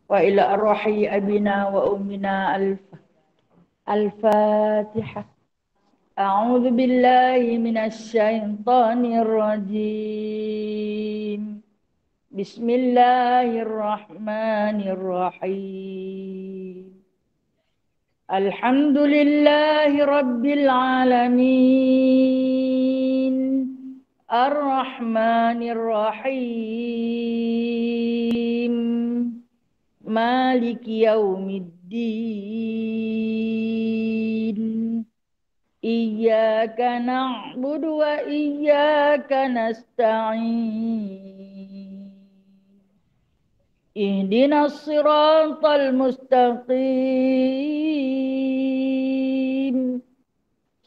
وإلى أرواح أبينا وأمنا الفاتحة. أعوذ بالله من الشيطان الرجيم. بسم الله الرحمن الرحيم. الحمد لله رب العالمين الرحمن الرحيم مالك يوم الدين إياك نعبد وإياك نستعين اهدنا الصراط المستقيم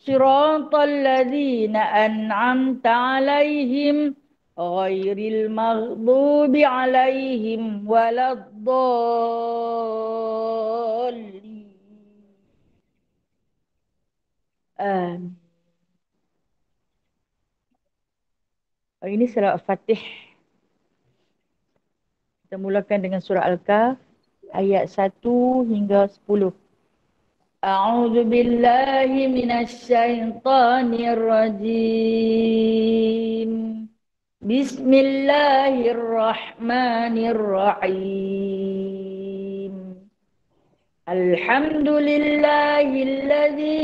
صراط الذين أنعمت عليهم غير المغضوب عليهم ولا الضالين. Amin. Ini surah Al-Fatih. Kita mulakan dengan surah Al-Kahf ayat 1 hingga 10. A'udzu billahi minasy syaithanir rajim. Bismillahirrahmanirrahim. Alhamdulillahilladzi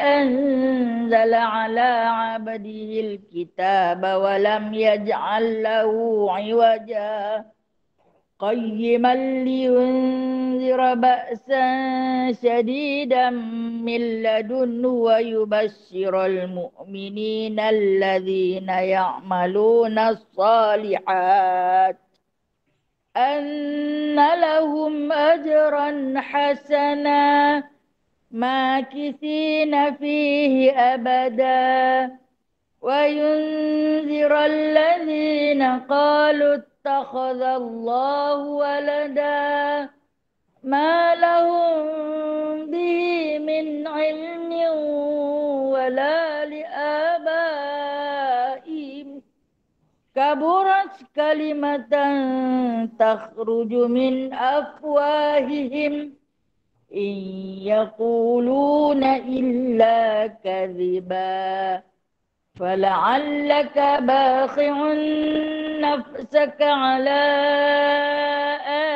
anzala ala 'abdihil kitaba wa lam yaj'al lahu 'iwaja qayyiman liyunzira ba'san shadidan min ladunhu wa yubashshiral mu'minina alladzina ya'maluna as-salihat anna lahum ajran hasana makithina fihi abada wa yunzira alladzina qalu ittakhadallahu walada ma lahum bihi min ilmin wala liabaihim kaburat kalimatan takhruju min afwahihim in yaquluna illa kadhiba فلعلك باخع نفسك على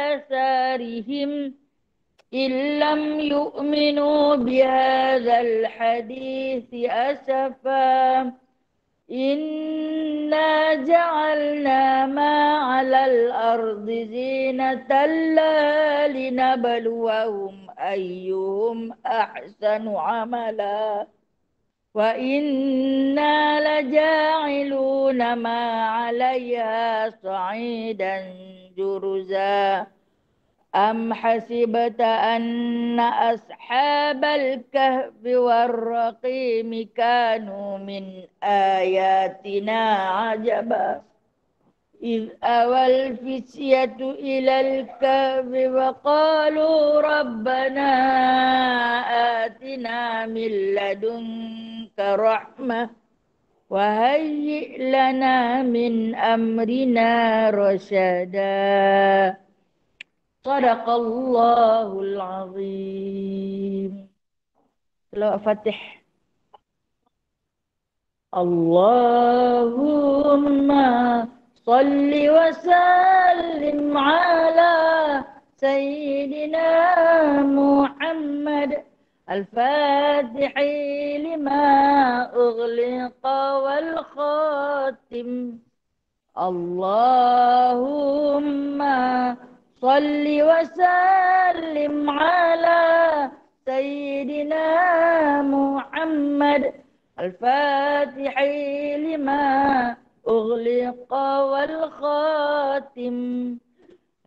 آثارهم إن لم يؤمنوا بهذا الحديث أسفا إنا جعلنا ما على الأرض زينة لها لنبلوهم أيهم أحسن عملا وَإِنَّا لَجَاعِلُونَ مَا عَلَيْهَا صَعِيدًا جُرُزًا أَمْ حَسِبْتَ أَنَّ أَصْحَابَ الْكَهْفِ وَالرَّقِيمِ كَانُوا مِنْ آيَاتِنَا عَجَبًا إِذْ أَوَى الْفِتْيَةُ إِلَى الْكَهْفِ وَقَالُوا رَبَّنَا آتِنَا مِنْ لَدُنكَ رَحْمَةً وَهَيِّئْ لَنَا مِنْ أَمْرِنَا رَشَدًا صدق الله العظيم. Selawat Fatih. Allahumma salli wa sallim ala Sayyidina Muhammad al-Fatihi lima ughliqa wal khatim. Allahumma salli wa sallim ala Sayyidina Muhammad al-Fatihi lima ughliqa wal khatim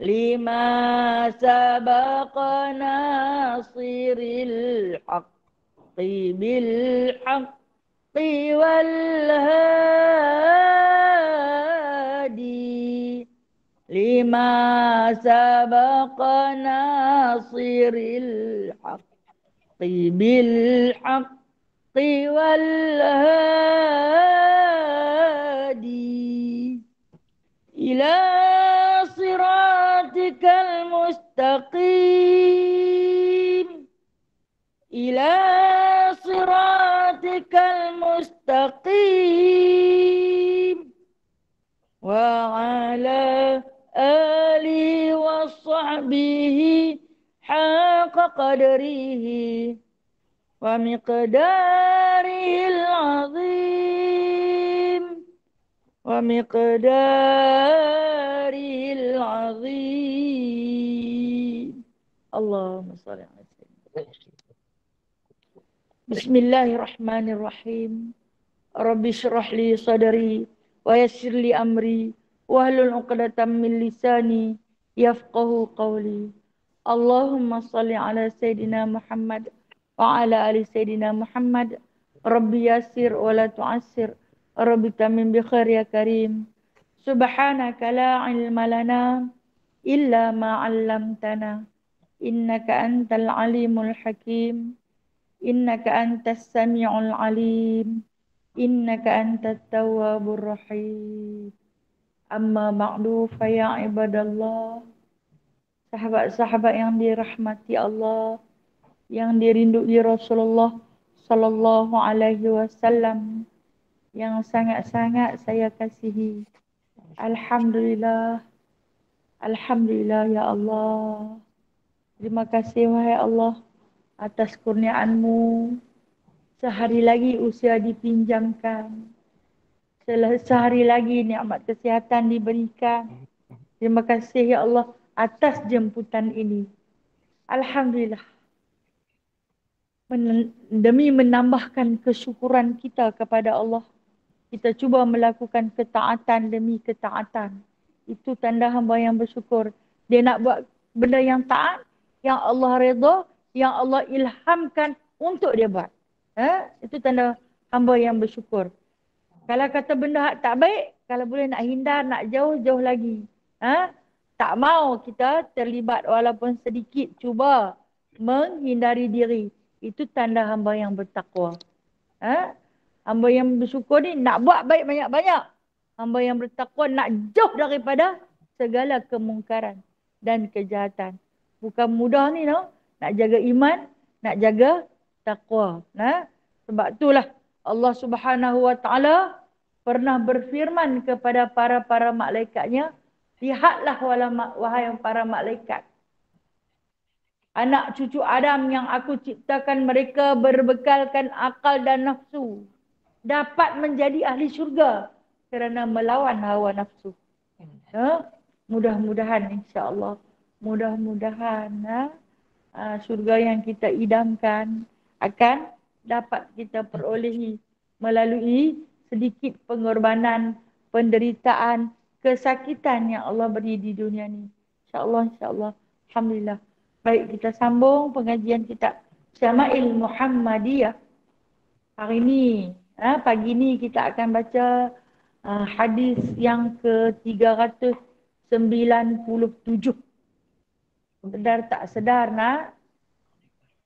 lima sabaqa nasiril haqqi bil haqqi wal hadi lima sabaqa nasiril haqqi bil haqqi wal hadi ila siratikal آله وصحبه حق قدره ومقداره العظيم ومقداره العظيم. اللهم صل على سيدنا. بسم الله الرحمن الرحيم. رب اشرح لي صدري ويسر لي أمري واحلل عقدة من لساني يفقه قولي. اللهم صل على سيدنا محمد وعلى آل سيدنا محمد. رب يسر ولا تعسر، رب تمم بخير يا كريم. سبحانك لا علم لنا إلا ما علمتنا إنك أنت العليم الحكيم. إنك أنت السميع العليم. إنك أنت التواب الرحيم. Amma ba'du fa ya ibadallah. Sahabat-sahabat yang dirahmati Allah, yang dirindui Rasulullah sallallahu alaihi wasallam, yang sangat-sangat saya kasihi. Alhamdulillah. Alhamdulillah ya Allah. Terima kasih wahai Allah atas kurniaan-Mu. Sehari lagi usia dipinjamkan. Sehari lagi nikmat kesihatan diberikan. Terima kasih ya Allah atas jemputan ini. Alhamdulillah. Demi menambahkan kesyukuran kita kepada Allah, kita cuba melakukan ketaatan demi ketaatan. Itu tanda hamba yang bersyukur. Dia nak buat benda yang taat, yang Allah redha, yang Allah ilhamkan untuk dia buat. Itu tanda hamba yang bersyukur. Kalau kata benda tak baik, kalau boleh nak hindar, nak jauh, jauh lagi. Tak mau kita terlibat walaupun sedikit, cuba menghindari diri. Itu tanda hamba yang bertakwa. Hamba yang bersyukur ni nak buat baik banyak-banyak. Hamba yang bertakwa nak jauh daripada segala kemungkaran dan kejahatan. Bukan mudah ni, no? Nak jaga iman, nak jaga takwa. Sebab itulah Allah Subhanahu wa taala pernah berfirman kepada para malaikatnya, lihatlah wahai para malaikat, anak cucu Adam yang aku ciptakan mereka berbekalkan akal dan nafsu dapat menjadi ahli syurga kerana melawan hawa nafsu. Mudah-mudahan insya-Allah, mudah-mudahan syurga yang kita idamkan akan dapat kita perolehi melalui sedikit pengorbanan, penderitaan, kesakitan yang Allah beri di dunia ni. InsyaAllah, insyaAllah. Alhamdulillah. Baik, kita sambung pengajian kitab Syama'il Muhammadiyah. Hari ni, pagi ni kita akan baca hadis yang ke-397. Sedar tak sedar nak?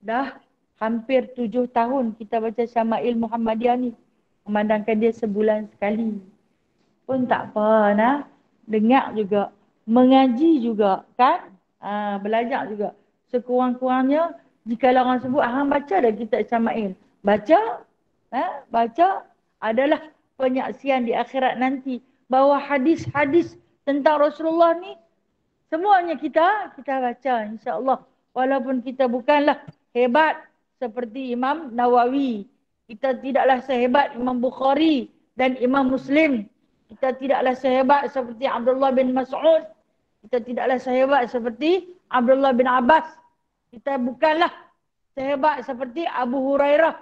Dah hampir 7 tahun kita baca Syama'il Muhammadiyah ni. Memandangkan dia sebulan sekali. Pun tak apa, dengar juga. Mengaji juga, kan? Belajar juga. Sekurang-kurangnya, jika orang sebut, baca dah kitab Syama'il. Baca, baca adalah penyaksian di akhirat nanti. Bahawa hadis-hadis tentang Rasulullah ni, semuanya kita baca, insya-Allah. Walaupun kita bukanlah hebat seperti Imam Nawawi. Kita tidaklah sehebat Imam Bukhari dan Imam Muslim. Kita tidaklah sehebat seperti Abdullah bin Mas'ud. Kita tidaklah sehebat seperti Abdullah bin Abbas. Kita bukanlah sehebat seperti Abu Hurairah.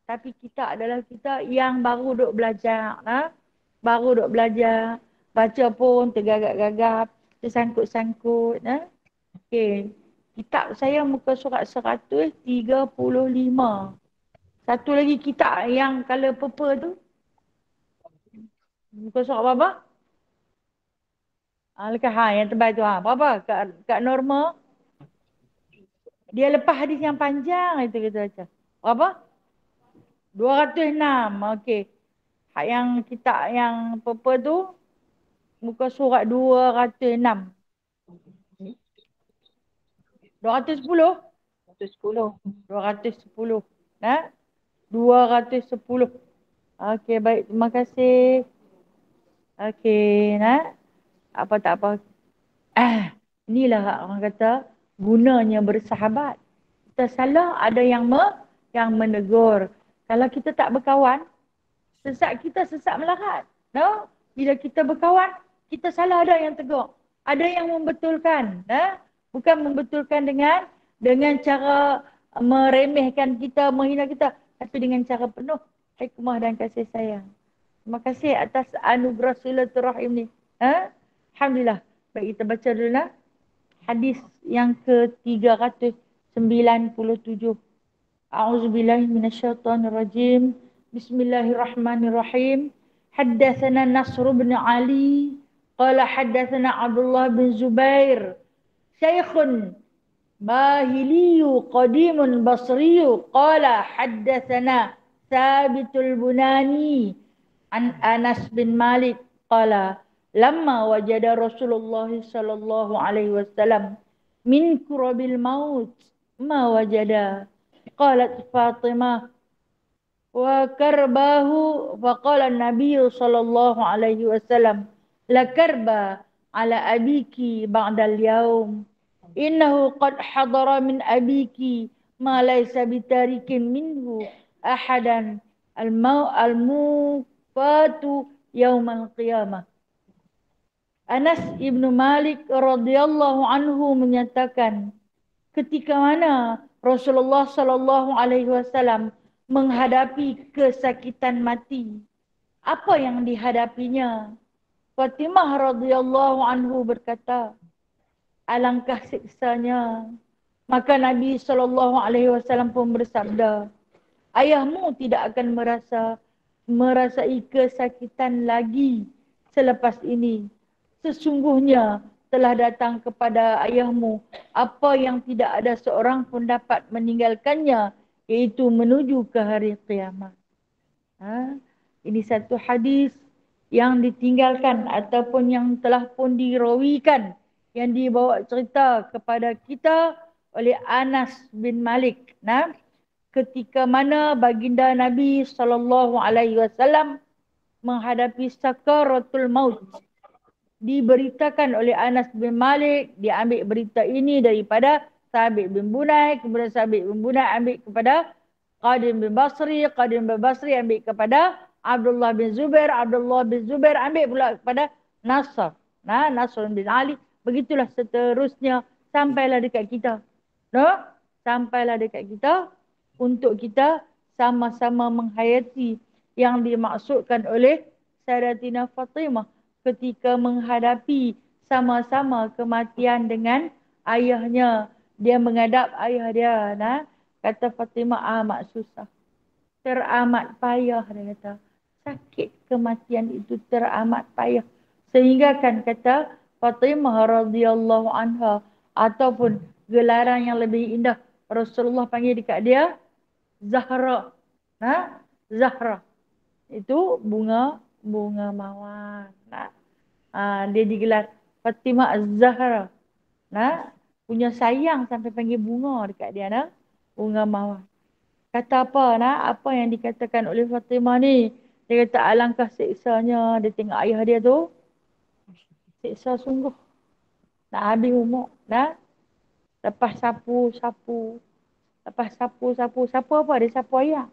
Tapi kita adalah kita yang baru duk belajar. Baru duk belajar. Baca pun tergagap-gagap. Tersangkut-sangkut. Okey. Kitab saya muka surat 135. Satu lagi kitab yang color purple tu. Muka surat berapa? Lekat yang tebal tu. Berapa? Kat Norma. Dia lepas hadis yang panjang itu kita baca. Berapa? 206. Okey. Hak yang kitab yang purple tu muka surat 206. 210? 210. 210. 210. Okey, baik. Terima kasih. Okey, tak apa. Inilah orang kata gunanya bersahabat. Kita salah, ada yang menegur. Kalau kita tak berkawan, sesat kita sesat melarat. No? Bila kita berkawan, kita salah, ada yang tegur. Ada yang membetulkan. No? Bukan membetulkan dengan cara meremehkan kita, menghina kita. Tapi dengan cara penuh hikmah dan kasih sayang. Terima kasih atas anugerah silaturahim ni. Alhamdulillah. Baik, kita baca dulu lah. Hadis yang ke-397. A'udzubillahi minasyaitonirrajim. Bismillahirrahmanirrahim. Haddatsana Nasr bin Ali qala haddatsana Abdullah bin Zubair syaikhun bahiliyu qadimun basriyu qala haddatsana Thabitul Bunani an Anas bin Malik qala lamma wajada Rasulullah sallallahu alaihi wasallam min kurabil maut ma wajada qalat Fatimah wa karbahu faqala an-nabiy sallallahu alaihi wasallam la karba ala abiki ba'da al-yawm innahu qad hadara min abiki ma laysa bitarikin minhu ahadan al-mufatu yawm al-qiyamah. Anas ibnu Malik radhiyallahu anhu menyatakan ketika mana Rasulullah sallallahu alaihi wasallam menghadapi kesakitan mati, apa yang dihadapinya? Fatimah radhiyallahu anhu berkata, alangkah siksanya. Maka Nabi sallallahu alaihi wasallam pun bersabda, ayahmu tidak akan merasai kesakitan lagi selepas ini. Sesungguhnya telah datang kepada ayahmu apa yang tidak ada seorang pun dapat meninggalkannya, iaitu menuju ke hari kiamat. Ini satu hadis yang ditinggalkan ataupun yang telah pun dirawikan, yang dibawa cerita kepada kita oleh Anas bin Malik. Ketika mana baginda Nabi SAW menghadapi sakaratul maut. Diberitakan oleh Anas bin Malik, dia ambil berita ini daripada Thabit bin Bunai, kemudian Thabit bin Bunai ambil kepada Qadim bin Basri, Qadim bin Basri ambil kepada Abdullah bin Zubair, Abdullah bin Zubair ambil pula kepada Nasr. Nasr bin Ali, begitulah seterusnya sampailah dekat kita. Sampailah dekat kita untuk kita sama-sama menghayati yang dimaksudkan oleh Sayyidatina Fatimah ketika menghadapi sama-sama kematian dengan ayahnya. Dia menghadap ayah dia. Kata Fatimah, amat susah. Teramat payah, dia kata. Sakit kematian itu teramat payah. Sehingga kan kata Fatimah radhiyallahu anha, ataupun gelaran yang lebih indah, Rasulullah panggil dekat dia Zahra. Zahra. Itu bunga mawar. Dia digelar Fatimah Az-Zahra. Punya sayang sampai panggil bunga dekat dia. Bunga mawar. Kata apa? Apa yang dikatakan oleh Fatimah ni? Dia kata alangkah siksanya. Dia tengok ayah dia tu. Siksa sungguh. Nak habis umur. Lepas sapu. Lepas sapu apa? Dia sapu ayah.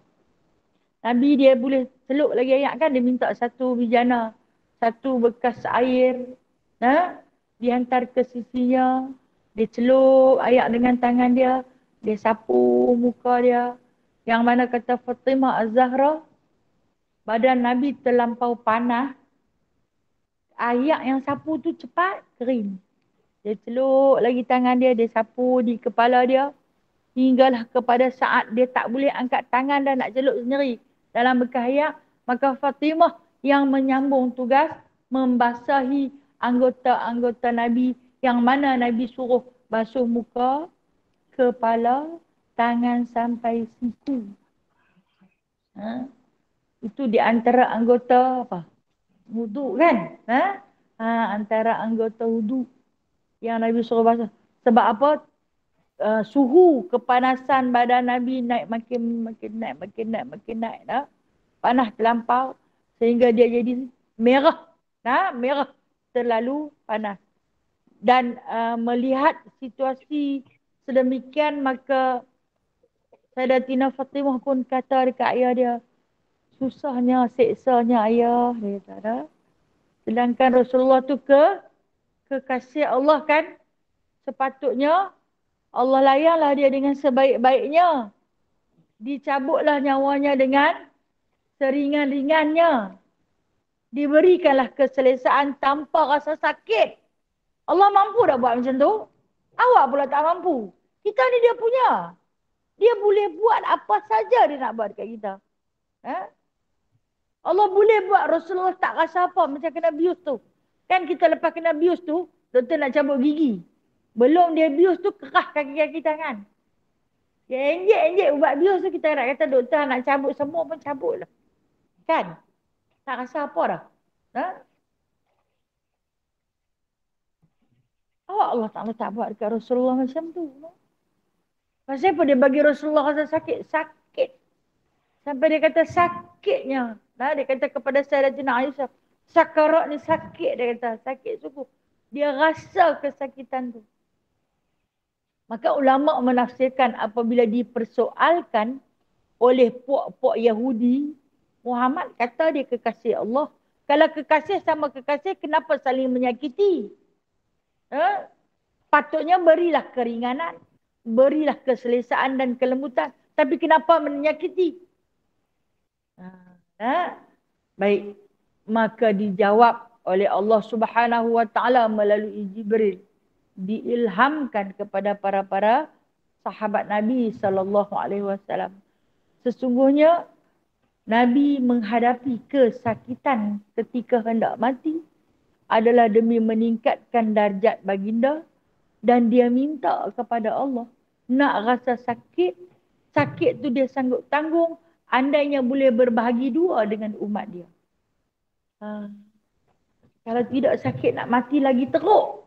Nabi dia boleh celuk lagi ayat kan, dia minta satu bijana, satu bekas air, dihantar ke sisinya, dia celuk ayat dengan tangan dia, dia sapu muka dia. Yang mana kata Fatimah Az-Zahra, badan Nabi terlampau panas, ayat yang sapu tu cepat kering. Dia celuk lagi tangan dia, dia sapu di kepala dia, hinggalah kepada saat dia tak boleh angkat tangan dan nak celuk sendiri dalam bekas ayat, maka Fatimah yang menyambung tugas membasahi anggota-anggota Nabi, yang mana Nabi suruh basuh muka, kepala, tangan sampai siku. Itu di antara anggota apa? Wudu kan? Antara anggota wudu yang Nabi suruh basuh. Sebab apa? Suhu kepanasan badan Nabi naik makin naik. Panas terlampau sehingga dia jadi merah. Merah terlalu panas. dan melihat situasi sedemikian, maka Sayyidatina Fatimah pun kata dekat ayah dia, susahnya, seksanya ayah, dia kata. Sedangkan Rasulullah tu kekasih Allah kan, sepatutnya Allah layanglah dia dengan sebaik-baiknya. Dicabutlah nyawanya dengan seringan-ringannya. Diberikanlah keselesaan tanpa rasa sakit. Allah mampu dah buat macam tu. Awak pula tak mampu. Kita ni dia punya. Dia boleh buat apa saja dia nak buat dekat kita. Allah boleh buat Rasulullah tak rasa apa macam kena bius tu. Kan kita lepas kena bius tu, doktor nak cabut gigi. Belum dia bius tu, kerah kaki-kaki tangan. Dia enjek-enjek ubat bius tu, kita nak kata doktor nak cabut semua pun cabut lah. Kan? Tak rasa apa dah. Allah Ta'ala tak buat dekat Rasulullah macam tu. Pasal apa dia bagi Rasulullah rasa sakit? Sakit. Sampai dia kata sakitnya. Dia kata kepada Sayyidatina Aisyah, sakarat ni sakit, dia kata. Sakit sungguh. Dia rasa kesakitan tu. Maka ulama menafsirkan apabila dipersoalkan oleh puak-puak Yahudi, Muhammad kata dia kekasih Allah. Kalau kekasih sama kekasih, kenapa saling menyakiti? Patutnya berilah keringanan, berilah keselesaan dan kelembutan. Tapi kenapa menyakiti? Baik, maka dijawab oleh Allah Subhanahu Wa Taala melalui Jibril, diilhamkan kepada para sahabat Nabi sallallahu alaihi wasallam. Sesungguhnya Nabi menghadapi kesakitan ketika hendak mati adalah demi meningkatkan darjat baginda, dan dia minta kepada Allah nak rasa sakit. Sakit tu dia sanggup tanggung andainya boleh berbahagi dua dengan umat dia. Kalau tidak sakit nak mati lagi teruk.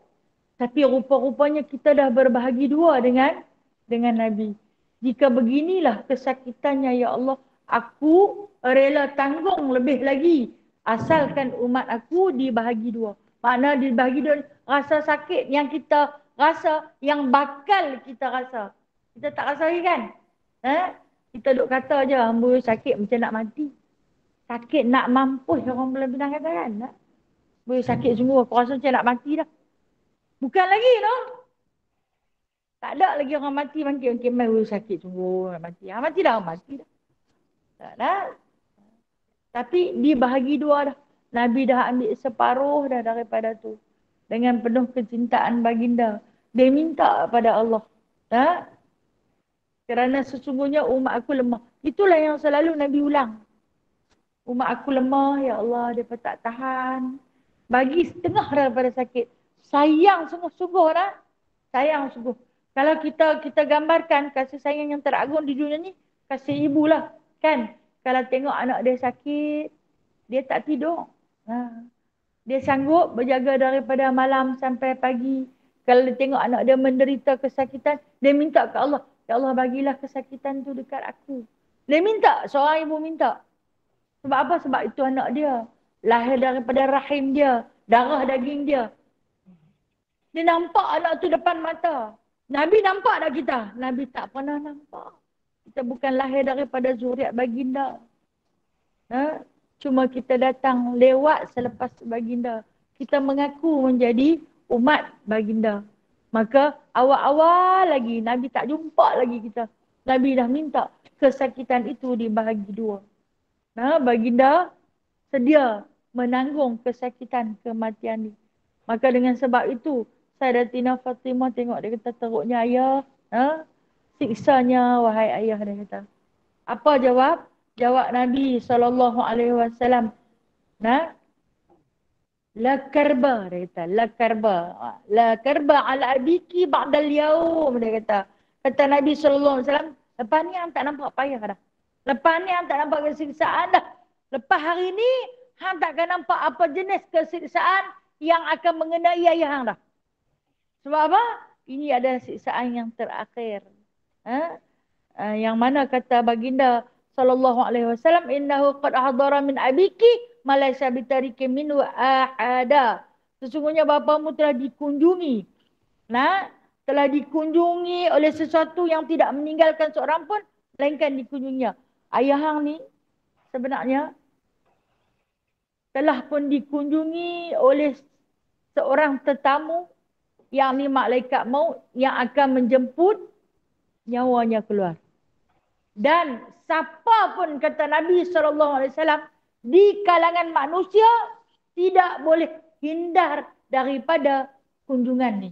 Tapi rupa-rupanya kita dah berbahagi dua dengan Nabi. Jika beginilah kesakitannya, ya Allah, aku rela tanggung lebih lagi. Asalkan umat aku dibahagi dua. Makna dibahagi dua, rasa sakit yang kita rasa, yang bakal kita rasa. Kita tak rasa lagi kan? Kita duk kata je, hamba sakit macam nak mati. Sakit nak mampus, orang Belah kata kan? Boleh sakit sungguh, aku rasa macam nak mati dah. Bukan lagi no. Tak ada lagi orang mati bangkit mai sakit sungguh nak mati. Mati dah. Tak dah. Tapi dibahagi dua dah. Nabi dah ambil separuh dah daripada tu. Dengan penuh kecintaan baginda. Dia minta pada Allah. Kerana sesungguhnya umat aku lemah. Itulah yang selalu Nabi ulang. Umat aku lemah, ya Allah, dia tak tahan. Bagi setengah daripada sakit. Sayang sungguh-sungguh dah. Sayang sungguh. Kalau kita gambarkan kasih sayang yang teragung di dunia ni, kasih ibu lah. Kan? Kalau tengok anak dia sakit, dia tak tidur. Dia sanggup berjaga daripada malam sampai pagi. Kalau dia tengok anak dia menderita kesakitan, dia minta ke Allah, ya Allah, bagilah kesakitan tu dekat aku. Dia minta, seorang ibu minta. Sebab apa? Sebab itu anak dia. Lahir daripada rahim dia. Darah daging dia. Dia nampak anak tu depan mata. Nabi nampak tak kita? Nabi tak pernah nampak. Kita bukan lahir daripada zuriat baginda. Cuma kita datang lewat selepas baginda. Kita mengaku menjadi umat baginda. Maka awal-awal lagi, Nabi tak jumpa lagi kita. Nabi dah minta kesakitan itu dibahagi dua. Baginda sedia menanggung kesakitan kematian ni. Maka dengan sebab itu, Sayyidatina Fatimah tengok dia kata, teruknya ayah, siksanya wahai ayah, dia kata. Apa jawab? Jawab Nabi SAW. La karba, dia kata. La karba. La karba ala abiki ba'dal yaum, dia kata. Kata Nabi SAW, lepas ni hang tak nampak payah dah. Lepas ni hang tak nampak kesiksaan dah. Lepas hari ni, hang tak akan nampak apa jenis kesiksaan yang akan mengenai ayah hang dah. Sebab apa? Ini adalah siksaan yang terakhir. Yang mana kata baginda SAW, innahu qad ahdara min abiki malaysa bitarikin minhu ahada. Sesungguhnya bapamu telah dikunjungi Nah, telah dikunjungi oleh sesuatu yang tidak meninggalkan seorang pun, melainkan dikunjunginya. Ayah hang ni sebenarnya telah pun dikunjungi oleh seorang tetamu yang ni malaikat maut yang akan menjemput nyawanya keluar. Dan siapa pun kata Nabi SAW di kalangan manusia tidak boleh hindar daripada kunjungan ni.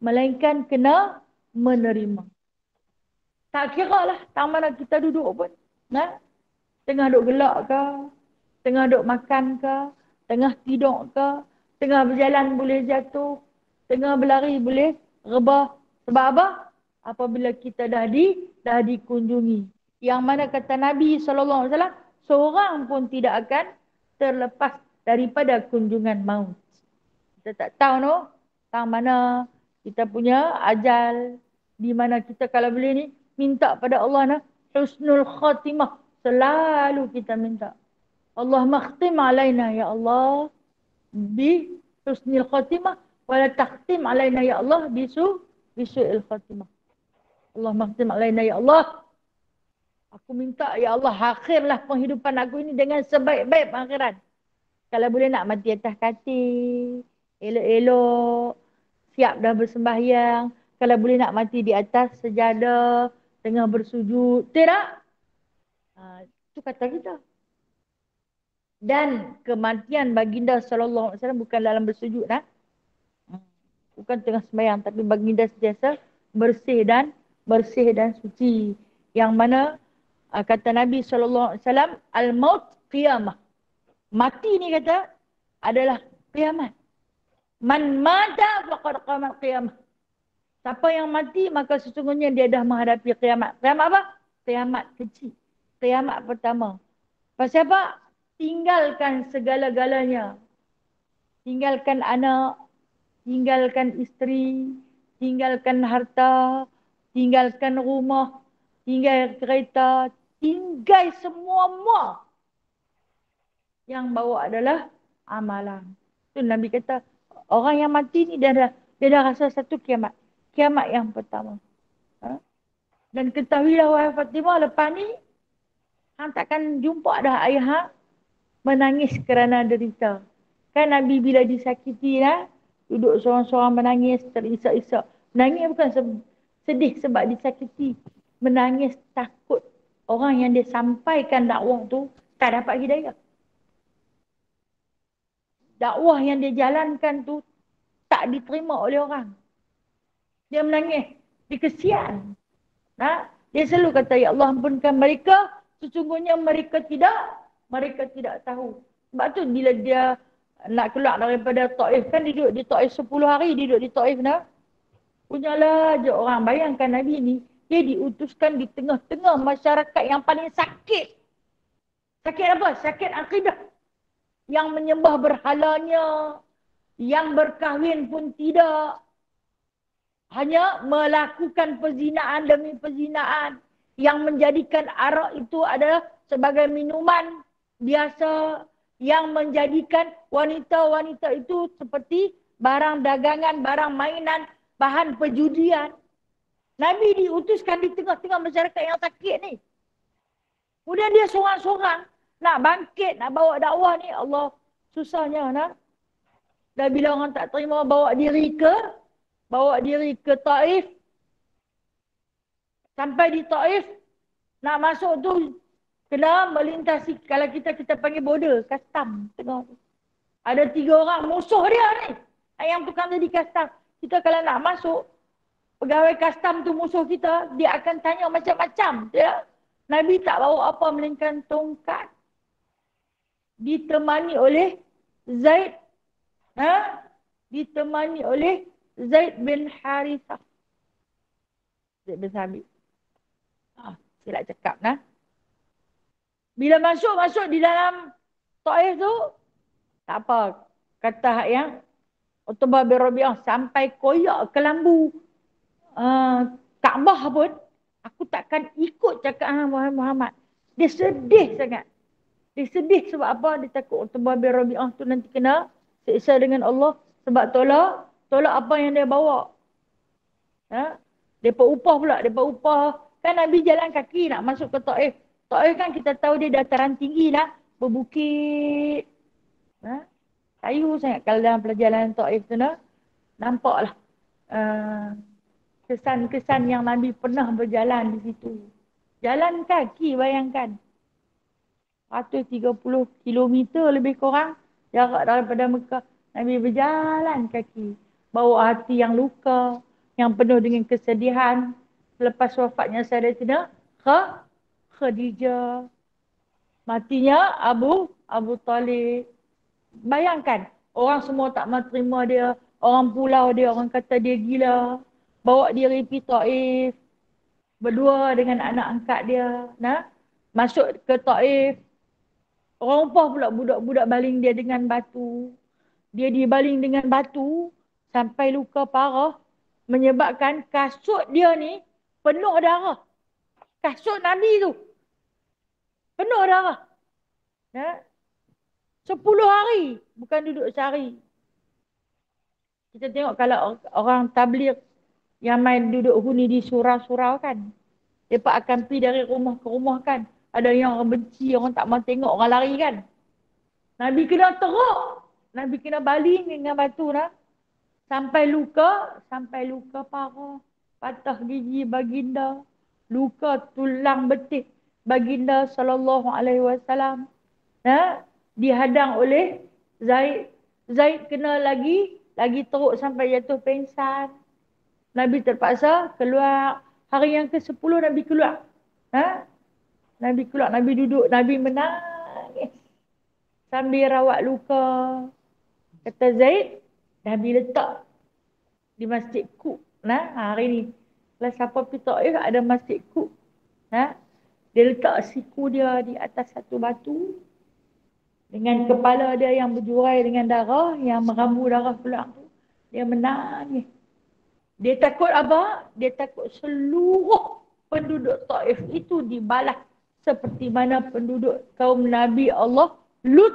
Melainkan kena menerima. Tak kira lah tang mana kita duduk pun. Tengah duduk gelak ke, tengah duduk makan ke, tengah tidur ke, tengah berjalan boleh jatuh, tengah berlari boleh rebah. Sebab apa? Apabila kita dah dikunjungi. Yang mana kata Nabi SAW, seorang pun tidak akan terlepas daripada kunjungan maut. Kita tak tahu no, tang mana kita punya ajal, di mana kita kalau boleh ni minta pada Allah nah, husnul khatimah. Selalu kita minta. Allah makhtim alaina ya Allah bi husnul khatimah wala takhtim alaina ya Allah bi su'il khatimah. Allah makhtim alaina ya Allah. Aku minta ya Allah akhirlah penghidupan aku ini dengan sebaik-baik akhirat. Kalau boleh nak mati atas katil, elok-elok, siap dah bersembahyang. Kalau boleh nak mati di atas sejadah, tengah bersujud. Tidak? Itu kata kita. Dan kematian baginda SAW bukan dalam bersujud. Bukan tengah sembahyang. Tapi baginda sentiasa bersih dan suci. Yang mana kata Nabi SAW, al-maut qiyamah. Mati ni kata adalah kiamat. Man mata faqad qamat qiyamah. Siapa yang mati maka sesungguhnya dia dah menghadapi kiamat. Kiamat apa? Kiamat kecil. Kiamat pertama. Pasal apa? Tinggalkan segala-galanya. Tinggalkan anak, tinggalkan isteri, tinggalkan harta, tinggalkan rumah, tinggal kereta, tinggal semua. Yang bawa adalah amalan. Itu Nabi kata, orang yang mati ni dia dah rasa satu kiamat. Kiamat yang pertama. Dan ketahuilah wahai Fatimah, lepas ni hang takkan jumpa dah ayah hang menangis kerana derita. Kan Nabi bila disakiti lah, duduk seorang-seorang menangis, terisak-isak. Menangis bukan sedih sebab disakiti. Menangis takut orang yang dia sampaikan dakwah tu tak dapat hidayah. Dakwah yang dia jalankan tu tak diterima oleh orang. Dia menangis. Dia kesian. Dia selalu kata, ya Allah ampunkan mereka. Sesungguhnya mereka tidak tahu. Sebab tu bila dia nak keluar daripada Taif, kan dia duduk di Taif 10 hari, dia duduk di Taif nah. Punyalah je orang, bayangkan Nabi ni, dia diutuskan di tengah-tengah masyarakat yang paling sakit. Sakit apa? Sakit akidah. Yang menyembah berhalanya, yang berkahwin pun tidak. Hanya melakukan perzinaan demi perzinaan. Yang menjadikan arak itu adalah sebagai minuman biasa. Yang menjadikan wanita-wanita itu seperti barang dagangan, barang mainan, bahan perjudian. Nabi diutuskan di tengah-tengah masyarakat yang sakit ni. Kemudian dia seorang-seorang nak bangkit, nak bawa dakwah ni. Allah, susahnya nak. Dan bila orang tak terima, bawa diri ke Taif. Sampai di Taif, nak masuk tu kena melintasi, kalau kita panggil border, custom tengah tu. Ada 3 orang musuh dia ni. Yang tukang jadi custom. Kita kalau nak masuk, pegawai custom tu musuh kita, dia akan tanya macam-macam. Ya? Nabi tak bawa apa melainkan tongkat. Ditemani oleh Zaid. Ditemani oleh Zaid bin Harithah. Zaid bin Thabit. Silap cakap nah. Bila masuk di dalam Taif tu, tak apa. Kata yang Utbah bin Rabi'ah sampai koyak ke lambu Kaabah pun, aku takkan ikut cakap Muhammad. Dia sedih sangat. Dia sedih sebab apa? Dia takut Utbah bin Rabi'ah tu nanti kena siksa dengan Allah. Sebab Tolak apa yang dia bawa. Ha? Depa upah pula, depa upah. Kan Nabi jalan kaki nak masuk ke Taif. Taif kan kita tahu dia dataran tinggi lah. Berbukit. Ha? Kayu sangat kalau dalam perjalanan Taif tu nah. Nampaklah. Kesan-kesan yang Nabi pernah berjalan di situ. Jalan kaki bayangkan. 130 kilometer lebih kurang jarak daripada Mekah. Nabi berjalan kaki. Bawa hati yang luka, yang penuh dengan kesedihan. Selepas wafatnya Sayyidatina Khadijah. Matinya Abu Talib. Bayangkan, orang semua tak mahu terima dia. Orang pulau dia, orang kata dia gila. Bawa dia pergi Taif. Berdua dengan anak angkat dia. Nah, masuk ke Taif. Orang upah pula budak-budak baling dia dengan batu. Dia dibaling dengan batu sampai luka parah. Menyebabkan kasut dia ni penuh darah. Kasut Nabi tu penuh darah. Ya? 10 hari. Bukan duduk sehari. Kita tengok kalau orang tabligh yang main duduk huni di surau-surau kan. Mereka akan pergi dari rumah ke rumah kan. Ada yang orang benci, orang tak mahu tengok, orang lari kan. Nabi kena teruk. Nabi kena baling dengan batu dah. Sampai luka parah. Patah gigi baginda. Luka tulang betis baginda sallallahu alaihi wasallam. Nah, dihadang oleh Zaid. Zaid kena lagi teruk sampai jatuh pingsan. Nabi terpaksa keluar. Hari yang ke-10 Nabi keluar. Ha? Nabi keluar, Nabi duduk, Nabi menangis. Sambil rawat luka. Kata Zaid, Nabi letak di Masjid Qub. Nah, hari ni. Kalau siapa pergi Taif ada Masjid Qub. Nah, dia letak siku dia di atas satu batu. Dengan kepala dia yang berjurai dengan darah, yang merambu darah pula. Dia menangis. Dia takut apa? Dia takut seluruh penduduk Taif itu dibalas seperti mana penduduk kaum Nabi Allah Lut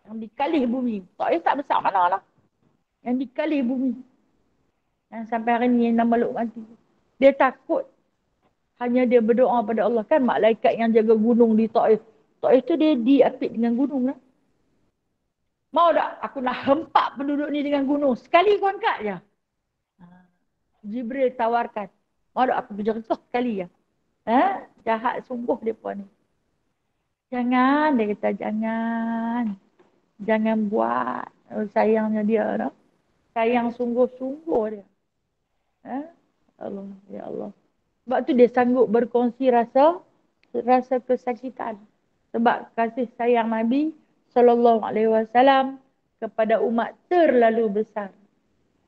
yang dikalih bumi. Taif tak besar mana lah. Yang dikalih bumi. Yang sampai hari ni nama Lut mati. Dia takut. Hanya dia berdoa pada Allah. Kan malaikat yang jaga gunung di Taif. Taif tu dia diapit dengan gunung lah. Mau tak aku nak hempak penduduk ni dengan gunung. Sekali kau angkat je. Jibril tawarkan. Mau tak aku berjengkah sekali je. Jahat sungguh mereka ni. Jangan, dia kata jangan. Jangan buat. Sayangnya dia. No? Sayang sungguh-sungguh dia. Allah, ya Allah. Sebab tu dia sanggup berkongsi rasa kesakitan. Sebab kasih sayang Nabi sallallahu alaihi wasallam kepada umat terlalu besar.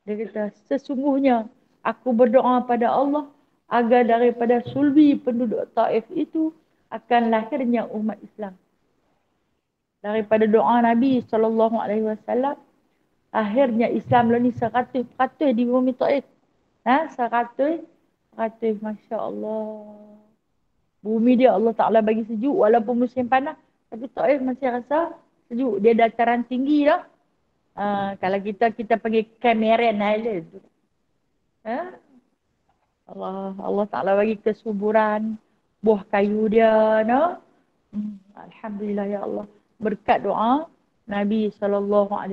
Dia kata, sesungguhnya aku berdoa pada Allah agar daripada sulbi penduduk Taif itu akan lahirnya umat Islam. Daripada doa Nabi sallallahu alaihi wasallam akhirnya Islam ni 100% di bumi Taif. 100%, masya-Allah. Bumi dia Allah Taala bagi sejuk walaupun musim panas, tapi Taif masih rasa sejuk. Dia dataran tinggi lah. Kalau kita pergi Cameron Island tu. Allah Ta'ala bagi kesuburan buah kayu dia, no? Alhamdulillah ya Allah. Berkat doa Nabi SAW.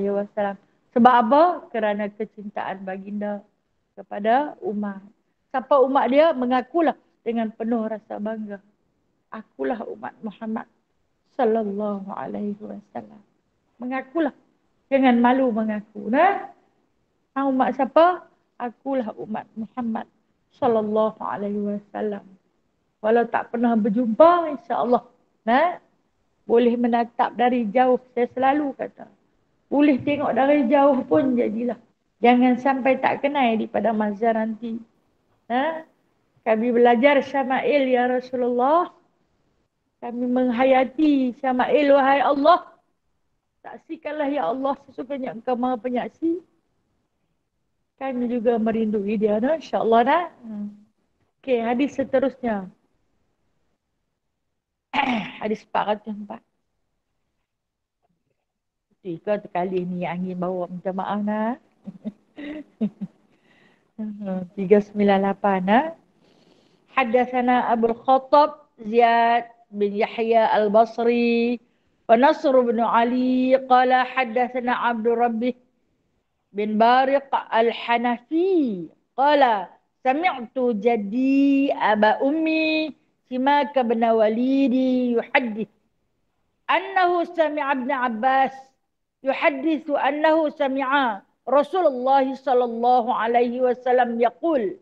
Sebab apa? Kerana kecintaan baginda kepada umat. Siapa umat dia mengakulah dengan penuh rasa bangga. Akulah umat Muhammad sallallahu alaihi wasallam. Mengakulah jangan malu mengaku. Nah, umat siapa? Akulah umat Muhammad sallallahu alaihi wasallam. Walau tak pernah berjumpa, insya-Allah, boleh menatap dari jauh. Saya selalu kata, boleh tengok dari jauh pun jadilah. Jangan sampai tak kenal di pada masa nanti. Kami belajar syama'il ya Rasulullah. Kami menghayati syama'il wahai Allah. Saksikanlah ya Allah sesungguhnya Engkau Maha Penyaksi. Kami juga merindui dia, insya-Allah dah. Okey, hadis seterusnya. Hadis 404. Tiga kali ni angin bawa, minta maaf nah. 398 ha. Haddatsana Abul Khattab Ziyad bin Yahya Al-Basri wa Nasr bin Ali qala haddatsana Abdul Rabbih bin Bariq Al-Hanafi qala sami'tu jaddi aba ummi Simak bin Walidi yuhaddits annahu sami'a Ibn Abbas yuhadditsu annahu sami'a Rasulullah sallallahu alaihi wasallam yaqul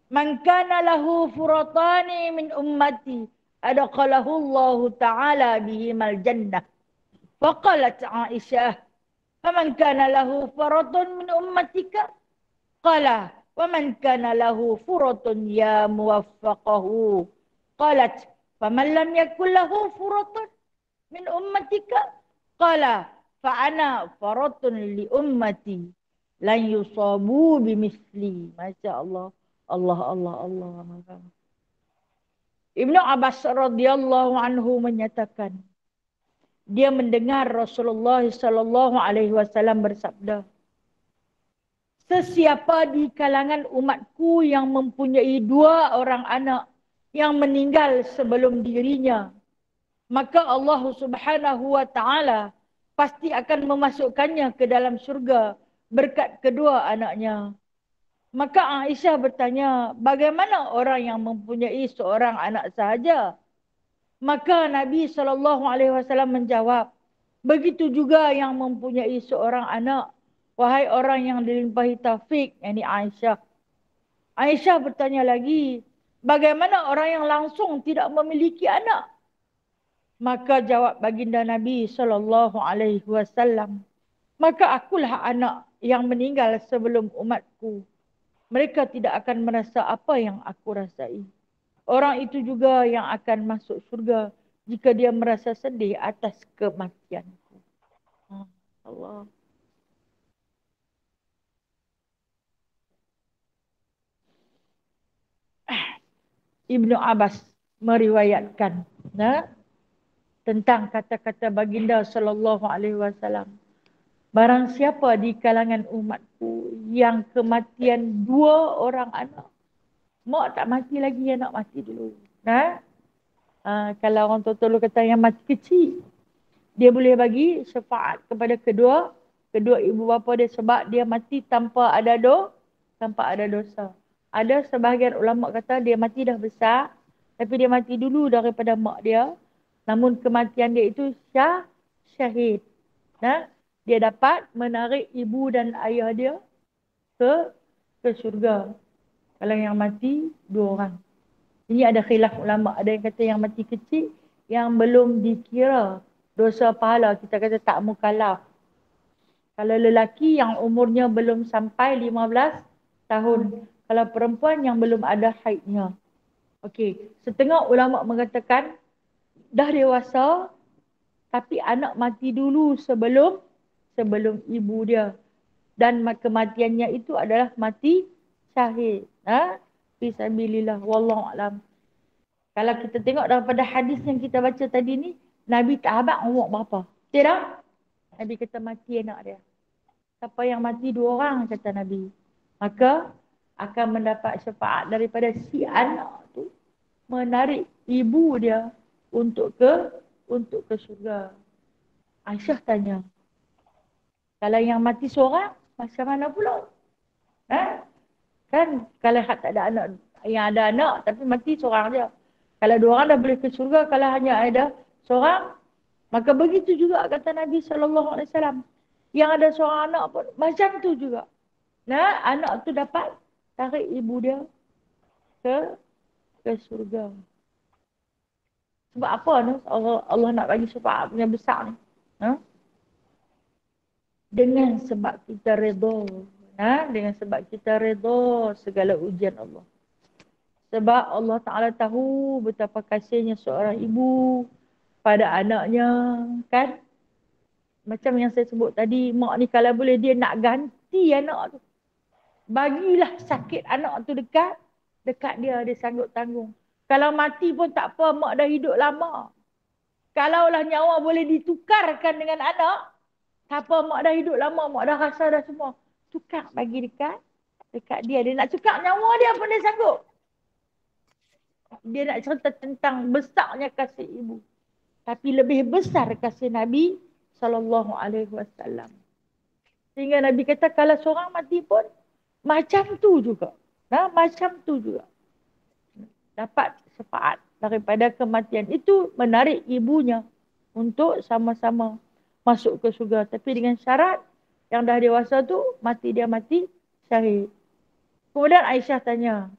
man kana lahu furatani min ummati adkhalahu Allah ta'ala bihimal jannah. Faqalat Aisyah faman kana lahu furatun min ummatika qala wa man kana lahu furatun ya muwaffaqahu qalat faman lam yakul lahu furatun min ummatika qala fa ana furatun li ummati lan yusabu bimithli. Masya Allah. Allah. Ibnu Abbas radhiyallahu anhu menyatakan dia mendengar Rasulullah sallallahu alaihi wasallam bersabda, sesiapa di kalangan umatku yang mempunyai 2 orang anak yang meninggal sebelum dirinya, maka Allah Subhanahu wa taala pasti akan memasukkannya ke dalam syurga berkat kedua anaknya. Maka Aisyah bertanya, bagaimana orang yang mempunyai seorang anak sahaja? Maka Nabi SAW menjawab, begitu juga yang mempunyai seorang anak, wahai orang yang dilimpahi taufik, yakni Aisyah. Aisyah bertanya lagi, bagaimana orang yang langsung tidak memiliki anak? Maka jawab baginda Nabi SAW, maka akulah anak yang meninggal sebelum umatku. Mereka tidak akan merasa apa yang aku rasai. Orang itu juga yang akan masuk surga jika dia merasa sedih atas kematianku. Allah. Ibnu Abbas meriwayatkan tentang kata-kata baginda sallallahu alaihi wasallam. Barang siapa di kalangan umatku yang kematian 2 orang anak, mak tak mati lagi, anak mati dulu. Kalau orang tua dulu kata yang mati kecil, dia boleh bagi syafaat kepada kedua ibu bapa dia sebab dia mati tanpa ada dosa. Ada sebahagian ulama kata dia mati dah besar, tapi dia mati dulu daripada mak dia. Namun kematian dia itu syahid. Dia dapat menarik ibu dan ayah dia ke syurga. Kalau yang mati 2 orang. Ini ada khilaf ulama. Ada yang kata yang mati kecil, yang belum dikira dosa pahala. Kita kata tak mukallaf. Kalau lelaki yang umurnya belum sampai 15 tahun. Kalau perempuan yang belum ada haidnya. Okey, setengah ulama mengatakan dah dewasa tapi anak mati dulu sebelum ibu dia. Dan kematiannya itu adalah mati syahid. Fisabilillah. Wallahu alam. Kalau kita tengok daripada hadis yang kita baca tadi ni, Nabi tak habaq umur berapa. Tidak? Nabi kata mati anak dia. Siapa yang mati 2 orang kata Nabi, maka akan mendapat syafaat daripada si anak tu menarik ibu dia untuk ke syurga. Aisyah tanya, kalau yang mati seorang, macam mana pula? Kan kalau tak ada anak, yang ada anak tapi mati seorang je. Kalau 2 orang dah boleh ke syurga, kalau hanya ada seorang, maka begitu juga kata Nabi SAW. Yang ada seorang anak pun macam tu juga. Anak tu dapat tarik ibu dia ke syurga. Sebab apa ni? Allah nak bagi syafaat yang besar ni. Dengan sebab kita redha. Dengan sebab kita redha segala ujian Allah. Sebab Allah Ta'ala tahu betapa kasihnya seorang ibu pada anaknya. Kan? Macam yang saya sebut tadi, mak ni kalau boleh dia nak ganti anak tu. Bagilah sakit anak tu dekat dia sanggup tanggung. Kalau mati pun tak apa, mak dah hidup lama. Kalaulah nyawa boleh ditukarkan dengan anak, tak apa, mak dah hidup lama, mak dah rasa dah semua. tukar bagi dekat dia. Dia nak tukar nyawa dia pun dia sanggup. Dia nak cerita tentang besarnya kasih ibu. Tapi lebih besar kasih Nabi SAW. Sehingga Nabi kata kalau seorang mati pun macam tu juga. Nah, macam tu juga. Dapat syafaat daripada kematian. Itu menarik ibunya untuk sama-sama masuk ke syurga. Tapi dengan syarat yang dah dewasa tu mati dia mati syahid. Kemudian Aisyah tanya,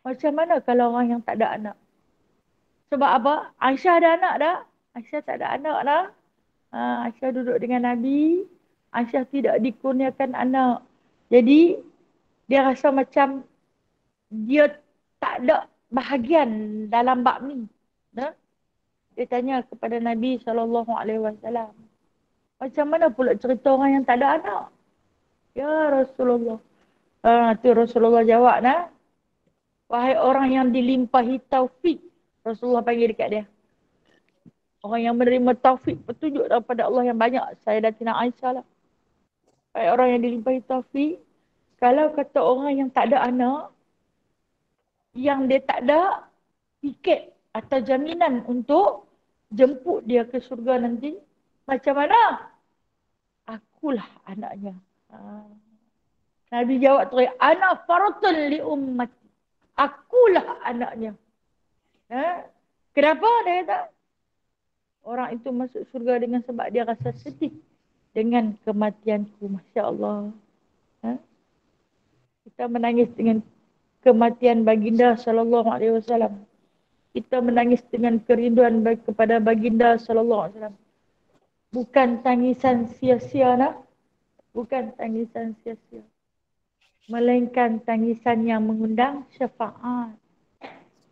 macam mana kalau orang yang tak ada anak? Sebab apa? Aisyah ada anak dah. Aisyah tak ada anak dah. Aisyah duduk dengan Nabi. Aisyah tidak dikurniakan anak. Jadi, dia rasa macam dia tak ada bahagian dalam bab ni. Nah? Dia tanya kepada Nabi SAW. Macam mana pula cerita orang yang tak ada anak? Ya Rasulullah. Tu Rasulullah jawab, nah. Wahai orang yang dilimpahi taufik. Rasulullah panggil dekat dia. Orang yang menerima taufik, petunjuk daripada Allah yang banyak. Saya dah tina Aisyah lah. Wahai orang yang dilimpahi taufik. Kalau kata orang yang tak ada anak, yang dia tak ada tiket atau jaminan untuk jemput dia ke syurga nanti, macam mana? Akulah anaknya. Nabi jawab terus, ana faratun li ummati. Akulah anaknya. Kenapa dia kata? Orang itu masuk syurga dengan sebab dia rasa sedih dengan kematianku. Masya Allah. Kita menangis dengan kematian baginda SAW. Kita menangis dengan kerinduan kepada baginda SAW. Bukan tangisan sia-sia nak. Bukan tangisan sia-sia. Melainkan tangisan yang mengundang syafaat.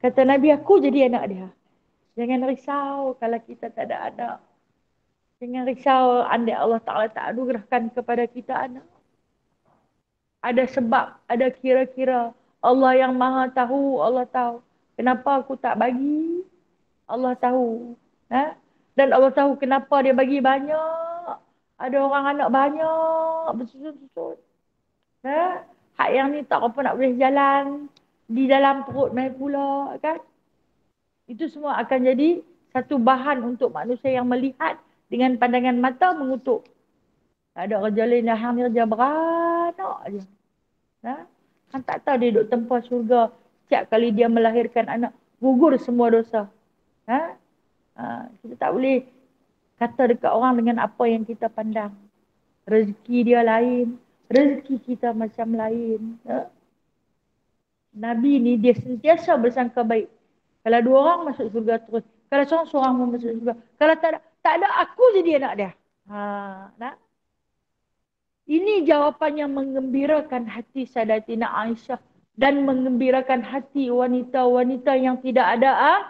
Kata Nabi, aku jadi anak dia. Jangan risau kalau kita tak ada anak. Jangan risau andai Allah Ta'ala tak anugerahkan kepada kita anak. Ada sebab, ada kira-kira. Allah yang maha tahu, Allah tahu. Kenapa aku tak bagi? Allah tahu. Dan Allah tahu kenapa dia bagi banyak. Ada orang anak banyak. Betul-betul. Hak yang ni tak apa nak boleh jalan. Di dalam perut main pula. Kan? Itu semua akan jadi satu bahan untuk manusia yang melihat dengan pandangan mata mengutuk. Tak ada kerja lain dah, hang ni kerja beranak je. Kan tak tahu dia duduk tempah syurga. Setiap kali dia melahirkan anak, gugur semua dosa. Kita tak boleh kata dekat orang dengan apa yang kita pandang. Rezeki dia lain, rezeki kita macam lain. Nabi ni dia sentiasa bersangka baik. Kalau dua orang masuk surga terus. Kalau seorang pun masuk surga. Kalau tak ada aku jadi anak dia. Ini jawapan yang mengembirakan hati Sayyidatina Aisyah. Dan mengembirakan hati wanita-wanita yang tidak ada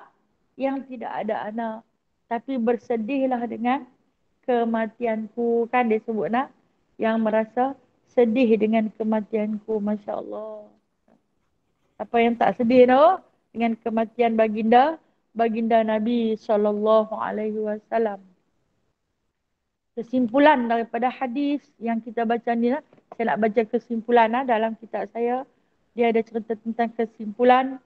anak. Tapi bersedihlah dengan kematianku. Kan dia sebut nak. Yang merasa sedih dengan kematianku. Masya Allah. Apa yang tak sedih no? Dengan kematian baginda Nabi SAW. Kesimpulan daripada hadis yang kita baca ni, saya nak baca kesimpulan dalam kitab saya. Dia ada cerita tentang kesimpulan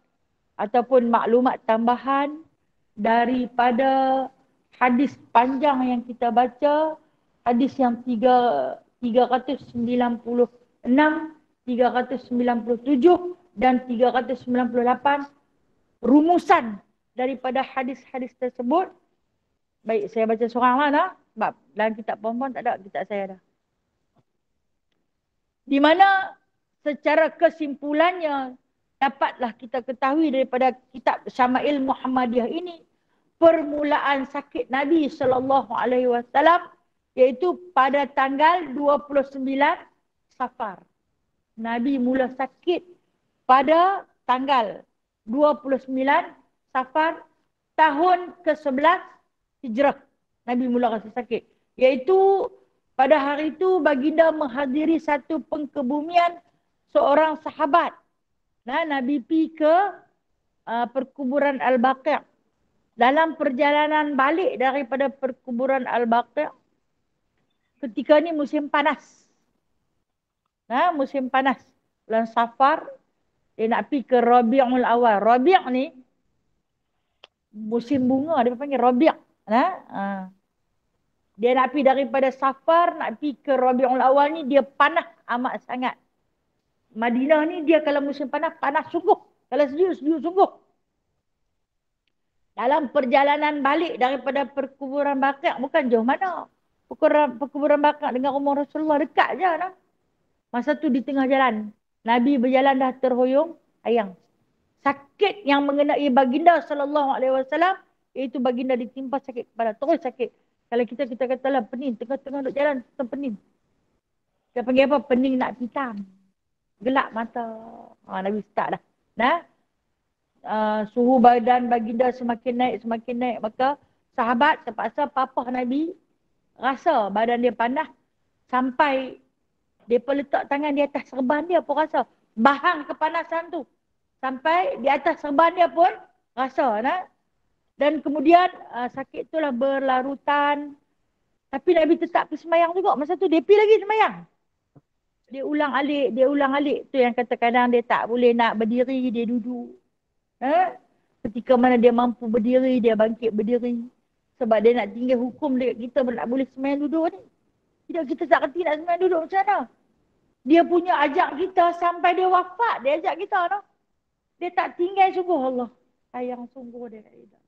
ataupun maklumat tambahan daripada hadis panjang yang kita baca. Hadis yang 396, 397 dan 398. Rumusan daripada hadis-hadis tersebut. Baik, saya baca seorang lah. Sebab dalam kitab perempuan tak ada, kitab saya dah. Di mana secara kesimpulannya dapatlah kita ketahui daripada kitab Syama'il Muhammadiyah ini, permulaan sakit Nabi SAW iaitu pada tanggal 29 Safar. Nabi mula sakit pada tanggal 29 Safar tahun ke-11 Hijrah. Nabi mula rasa sakit. Iaitu pada hari itu baginda menghadiri satu pengkebumian seorang sahabat. Nabi pergi ke perkuburan Al-Baqi'. Dalam perjalanan balik daripada perkuburan Al-Baqi', ketika ni musim panas. Nah, musim panas. Bulan Safar, dia nak pergi ke Rabi'ul Awal. Rabi' ni, musim bunga, dia panggil Rabi'. Nah, dia nak pergi daripada Safar, nak pergi ke Rabi'ul Awal ni, dia panas amat sangat. Madinah ni, dia kalau musim panas, panas sungguh. Kalau sejuk, sejuk sungguh. Dalam perjalanan balik daripada perkuburan Baqi', bukan jauh mana. Perkuburan Baqi' dengan rumah Rasulullah dekat je. Nah. Masa tu di tengah jalan, Nabi berjalan dah terhoyong ayang. Sakit yang mengenai baginda sallallahu alaihi wasallam, iaitu baginda ditimpa sakit kepala, terus sakit. Kalau kita katalah pening, tengah-tengah duk jalan, pening. Dia panggil apa? Pening nak hitam. Gelap mata. Nabi start dah. Nah, suhu badan baginda semakin naik. Maka sahabat terpaksa papah Nabi rasa badan dia panas sampai dia letak tangan di atas serban dia pun rasa. Bahan kepanasan tu. Sampai di atas serban dia pun rasa. Nah? Dan kemudian sakit itulah berlarutan. Tapi Nabi tetap pergi semayang juga. Masa tu dia pergi lagi semayang. Dia ulang alik. Tu yang kadang-kadang dia tak boleh nak berdiri, dia duduk. Ketika mana dia mampu berdiri, dia bangkit berdiri. Sebab dia nak tinggal hukum dekat kita nak boleh semayang duduk ni. Tidak, kita tak kerti nak semayang duduk macam mana. Dia punya ajak kita sampai dia wafat. Dia ajak kita. No? Dia tak tinggal sungguh Allah. Sayang sungguh dia kat kita.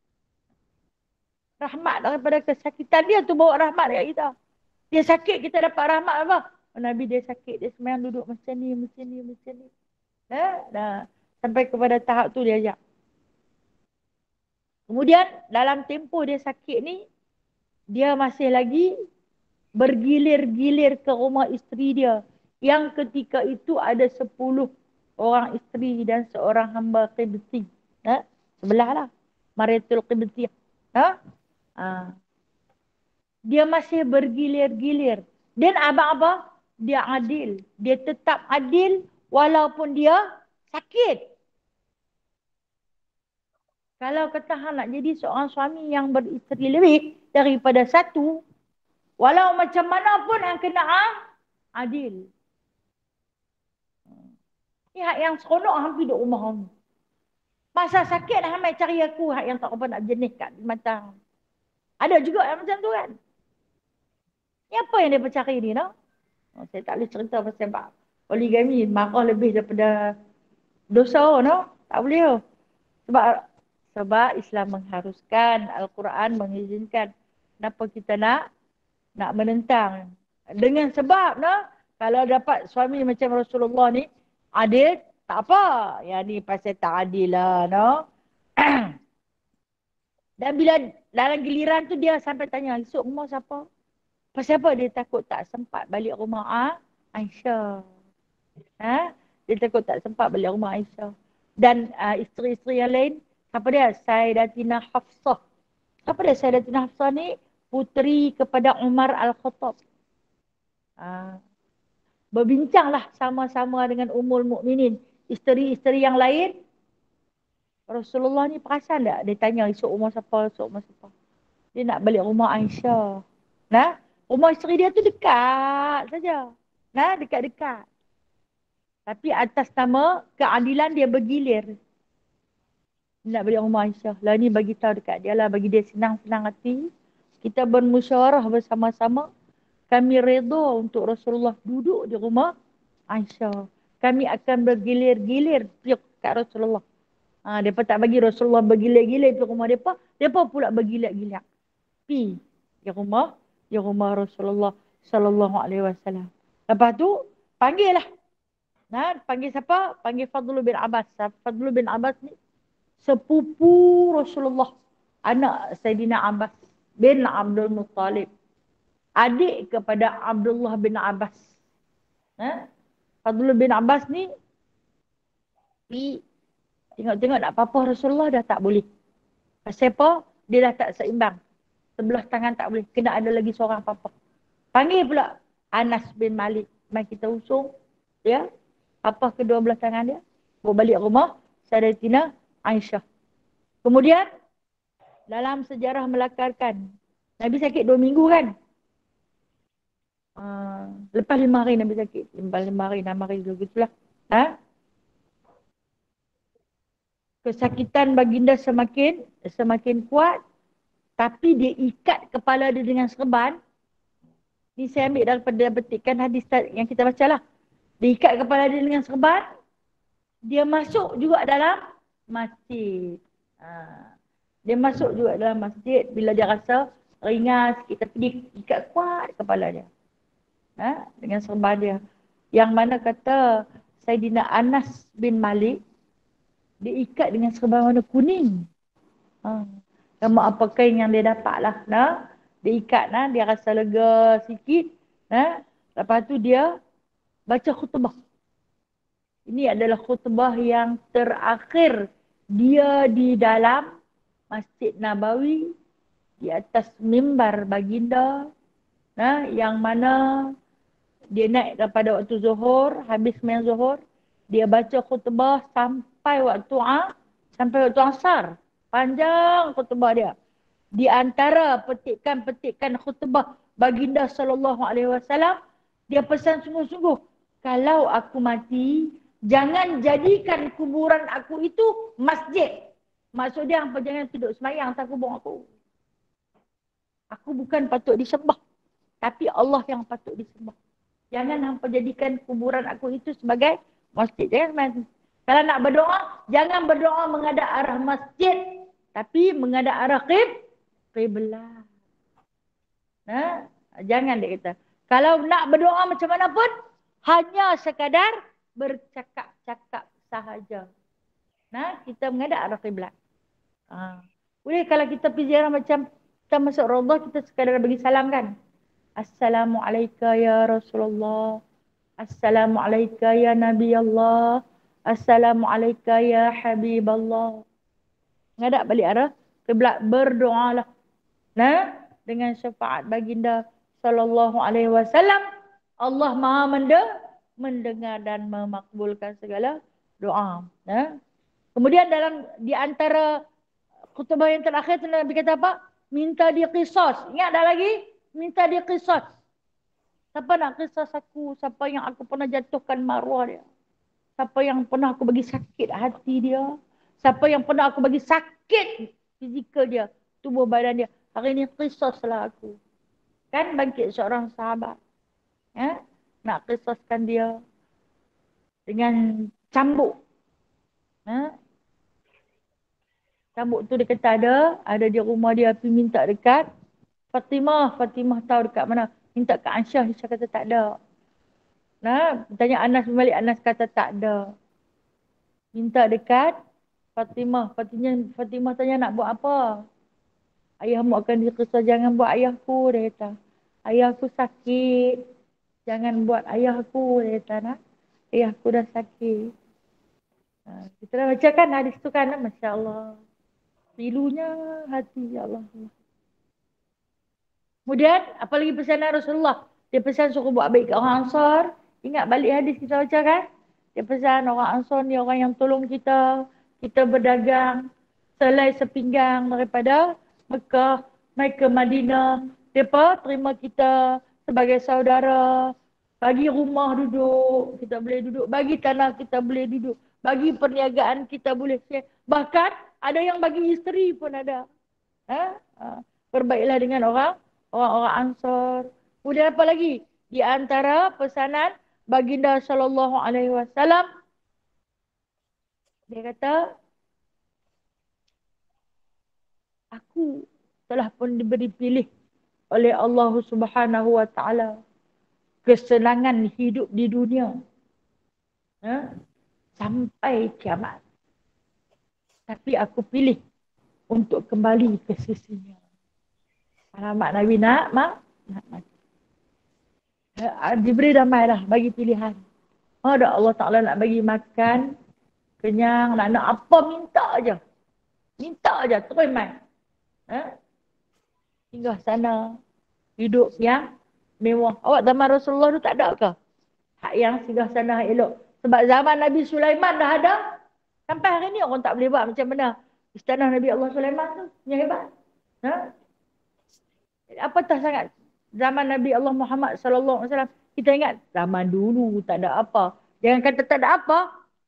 Rahmat daripada kesakitan dia tu bawa rahmat dekat kita. Dia sakit, kita dapat rahmat apa? Nabi dia sakit, dia semayang duduk macam ni. Nah, sampai kepada tahap tu dia ajak. Kemudian dalam tempoh dia sakit ni, dia masih lagi bergilir-gilir ke rumah isteri dia. Yang ketika itu ada 10 orang isteri dan seorang hamba Qibti. Sebelah lah. Maritul Qibti. Dia masih bergilir-gilir. Dan abang-abang, dia adil. Dia tetap adil walaupun dia sakit. Kalau kata nak jadi seorang suami yang beristeri lebih daripada satu, walau macam mana pun yang kena adil. Ni hak yang seronok hampir duduk rumah kamu. Masa sakit dah hamil cari aku hak yang tak apa nak jenis kat mata. Ada juga yang macam tu kan. Ni apa yang dia cari ni no? Saya tak boleh cerita pasal poligami marah lebih daripada dosa no? Tak boleh. Sebab Islam mengharuskan, Al-Quran mengizinkan. Kenapa kita nak menentang? Dengan sebab no, kalau dapat suami macam Rasulullah ni adil, tak apa. Yang ni pasal tak adil lah no. Dan bila dalam giliran tu dia sampai tanya, esok rumah siapa? Pasal apa dia takut tak sempat balik rumah Aisyah. Dia takut tak sempat balik rumah Aisyah. Dan isteri-isteri yang lain, siapa dia? Sayyidatina Hafsah. Siapa dia Sayyidatina Hafsah ni? Puteri kepada Umar Al-Khattab. Berbincanglah sama-sama dengan Ummul Mukminin. Isteri-isteri yang lain. Rasulullah ni perasan tak? Dia tanya esok rumah siapa? Dia nak balik rumah Aisyah. Rumah isteri dia tu dekat saja. Dekat-dekat. Tapi atas nama keadilan dia bergilir. Nak balik rumah Aisyah. Lah ni bagi tahu dekat dia lah. Bagi dia senang-senang hati. Kita bermusyawarah bersama-sama. Kami redha untuk Rasulullah duduk di rumah Aisyah. Kami akan bergilir-gilir pergi kat Rasulullah. Mereka tak bagi Rasulullah bergilir-gilir pergi rumah mereka. Mereka pula bergilir-gilir. Pergi di rumah Rasulullah sallallahu alaihi wasallam. Lepas tu panggil lah. Panggil siapa? Panggil Fadlu bin Abbas. Fadlu bin Abbas ni sepupu Rasulullah. Anak Sayyidina Abbas bin Abdul Muttalib. Adik kepada Abdullah bin Abbas. Fadlu bin Abbas ni tengok-tengok nak papah Rasulullah dah tak boleh. Pasal apa? Dia dah tak seimbang. Sebelah tangan tak boleh. Kena ada lagi seorang papah. Panggil pula Anas bin Malik. Mari kita usung. Ya. Papah kedua belah tangan dia. Bawa balik rumah Sayyidatina Aisyah. Kemudian dalam sejarah melakarkan. Nabi sakit 2 minggu kan? Lepas 5 hari Nabi sakit. Lepas 5 hari, 6 hari dulu gitulah. Kesakitan baginda semakin kuat. Tapi dia ikat kepala dia dengan serban. Ni saya ambil daripada petikan hadis yang kita baca lah. Dia ikat kepala dia dengan serban. Dia masuk juga dalam masjid. Dia masuk juga dalam masjid bila dia rasa ringan sikit. Tapi dia ikat kuat kepala dia. Dengan serban dia. Yang mana kata Saidina Anas bin Malik, dia ikat dengan serban warna kuning. Sama apa kain yang dia dapat lah. Dia ikat, dia rasa lega sikit. Lepas tu dia baca khutbah. Ini adalah khutbah yang terakhir dia di dalam Masjid Nabawi, di atas mimbar baginda, yang mana dia naik daripada waktu zuhur, habis main zuhur, dia baca khutbah sampai waktu asar. Panjang khutbah dia. Di antara petikan-petikan khutbah baginda SAW, dia pesan sungguh-sungguh, kalau aku mati, jangan jadikan kuburan aku itu masjid. Maksud dia, hampa jangan duduk semayang atas kubur aku. Aku bukan patut disembah, tapi Allah yang patut disembah. Jangan hampa jadikan kuburan aku itu sebagai masjid. Jangan semayang. Kalau nak berdoa, jangan berdoa menghadap arah masjid, tapi menghadap arah qiblat. Jangan dia kata. Kalau nak berdoa macam mana pun, hanya sekadar bercakap-cakap sahaja. Kita menghadap arah qiblat. Boleh kalau kita pergi ziarah macam kita masuk Raudhah, kita sekadar bagi salam kan. Assalamualaikum ya Rasulullah. Assalamualaikum ya Nabi Allah. Assalamualaikum ya Habiballah. Menghadap balik arah qiblat, berdoalah. Dengan syafaat baginda sallallahu alaihi wasallam, Allah Maha mendengar dan memakbulkan segala doa. Kemudian di antara khutbah yang terakhir Nabi kata apa? Minta dia qisas. Ingat dah lagi? Minta dia qisas. Siapa nak qisas aku? Siapa yang aku pernah jatuhkan maruah dia? Siapa yang pernah aku bagi sakit hati dia? Siapa yang pernah aku bagi sakit fizikal dia, tubuh badan dia? Hari ini qisaslah aku. Kan bangkit seorang sahabat. Nak qisaskan dia dengan cambuk. Cambuk tu dia kata ada di rumah dia, pergi minta dekat Fatimah tahu dekat mana. Minta kat Aisyah kata tak ada. Tanya Anas balik, Anas kata tak ada. Minta dekat Fatimah tanya nak buat apa? Ayahmu akan dikesal, jangan buat ayahku, dia kata. Ayahku sakit. Jangan buat ayahku, dia kata. Ayahku dah sakit. Kita dah baca kan hadis tu kan, Masya Allah. Pilunya hati, ya Allah. Kemudian, apalagi pesanan Rasulullah. Dia pesan suruh buat baik kat orang Ansar. Ingat balik hadis kita baca kan? Dia pesan orang Ansar ni orang yang tolong kita. Kita berdagang selai sepinggang daripada Mekah, naik ke Madinah. Mereka terima kita sebagai saudara. Bagi rumah duduk, kita boleh duduk. Bagi tanah, kita boleh duduk. Bagi perniagaan, kita boleh share. Bahkan, ada yang bagi isteri pun ada. Perbaiklah dengan orang-orang Ansar. Kemudian apa lagi? Di antara pesanan baginda sallallahu alaihi wasallam, dia kata, aku telah pun diberi pilih oleh Allah Subhanahu wa taala kesenangan hidup di dunia sampai kiamat. Tapi aku pilih untuk kembali ke sisinya. Alamat Nabi nak mati. Diberi damai dah, bagi pilihan. Ada Allah Ta'ala nak bagi makan, kenyang, nak apa, minta aja. Minta aja, terus main. Singgah sana, hidup yang mewah. Awak zaman Rasulullah tu tak ada ke? Hak yang singgah sana elok. Sebab zaman Nabi Sulaiman dah ada. Sampai hari ni orang tak boleh buat macam mana istana Nabi Allah Sulaiman tu. Yang hebat. Apa tak sangat Zaman Nabi Allah Muhammad sallallahu alaihi wasallam. Kita ingat zaman dulu tak ada apa. Jangan kata tak ada apa.